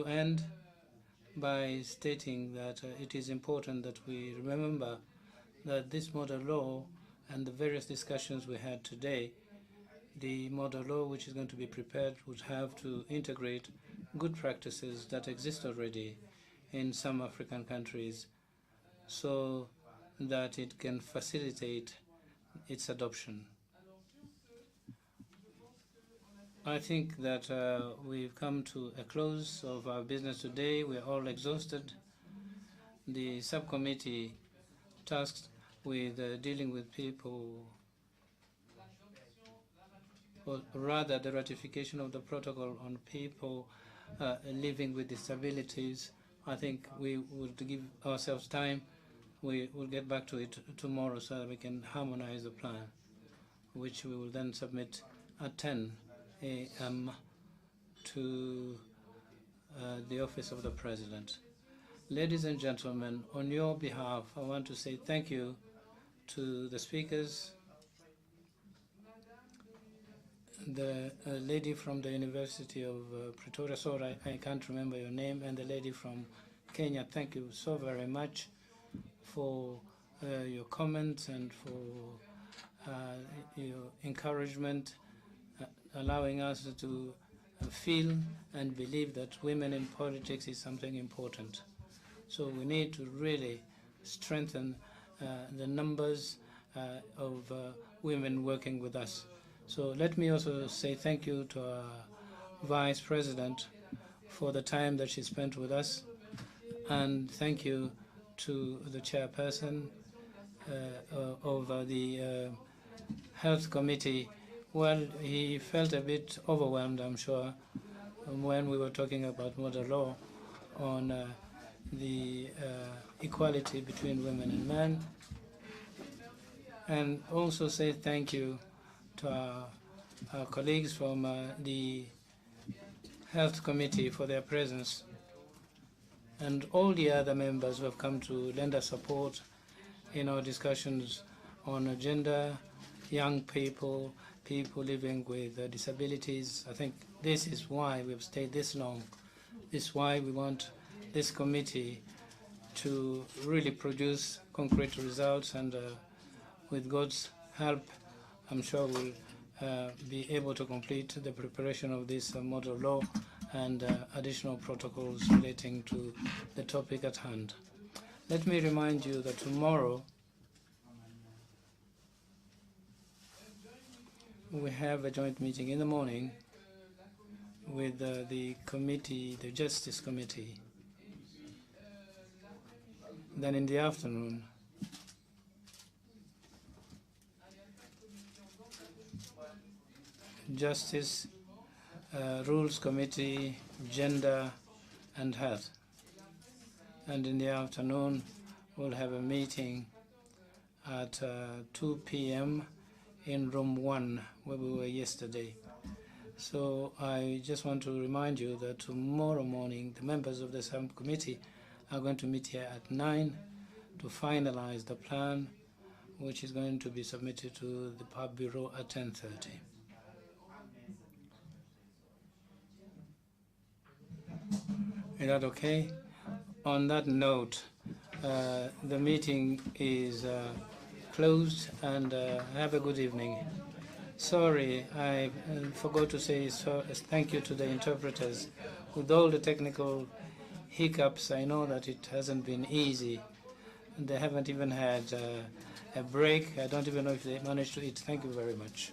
end by stating that it is important that we remember that this model law and the various discussions we had today, the model law which is going to be prepared would have to integrate good practices that exist already in some African countries so that it can facilitate its adoption. I think that we've come to a close of our business today. We're all exhausted. The subcommittee tasked with dealing with people, or rather the ratification of the protocol on people living with disabilities. I think we would give ourselves time. We will get back to it tomorrow so that we can harmonize the plan, which we will then submit at 10 a.m. to the Office of the President. Ladies and gentlemen, on your behalf, I want to say thank you to the speakers, the lady from the University of Pretoria, sorry, I can't remember your name, and the lady from Kenya, thank you so very much for your comments and for your encouragement, allowing us to feel and believe that women in politics is something important. So we need to really strengthen the numbers of women working with us. So let me also say thank you to our Vice President for the time that she spent with us, and thank you to the chairperson of the Health Committee. Well, he felt a bit overwhelmed, I'm sure, when we were talking about model law on the equality between women and men. And also say thank you to our colleagues from the Health Committee for their presence, and all the other members who have come to lend us support in our discussions on gender, young people, people living with disabilities. I think this is why we've stayed this long. This is why we want this committee to really produce concrete results, and with God's help, I'm sure we'll be able to complete the preparation of this model law and additional protocols relating to the topic at hand. Let me remind you that tomorrow we have a joint meeting in the morning with the committee, the Justice Committee. Then in the afternoon, Justice, Rules Committee, Gender and Health. And in the afternoon, we'll have a meeting at 2 p.m. in room 1, where we were yesterday. So I just want to remind you that tomorrow morning, the members of the subcommittee are going to meet here at 9 to finalize the plan, which is going to be submitted to the Pub Bureau at 10:30. Is that okay? On that note, the meeting is closed, and have a good evening. Sorry, I forgot to say thank you to the interpreters. With all the technical hiccups, I know that it hasn't been easy. They haven't even had a break. I don't even know if they managed to eat. Thank you very much.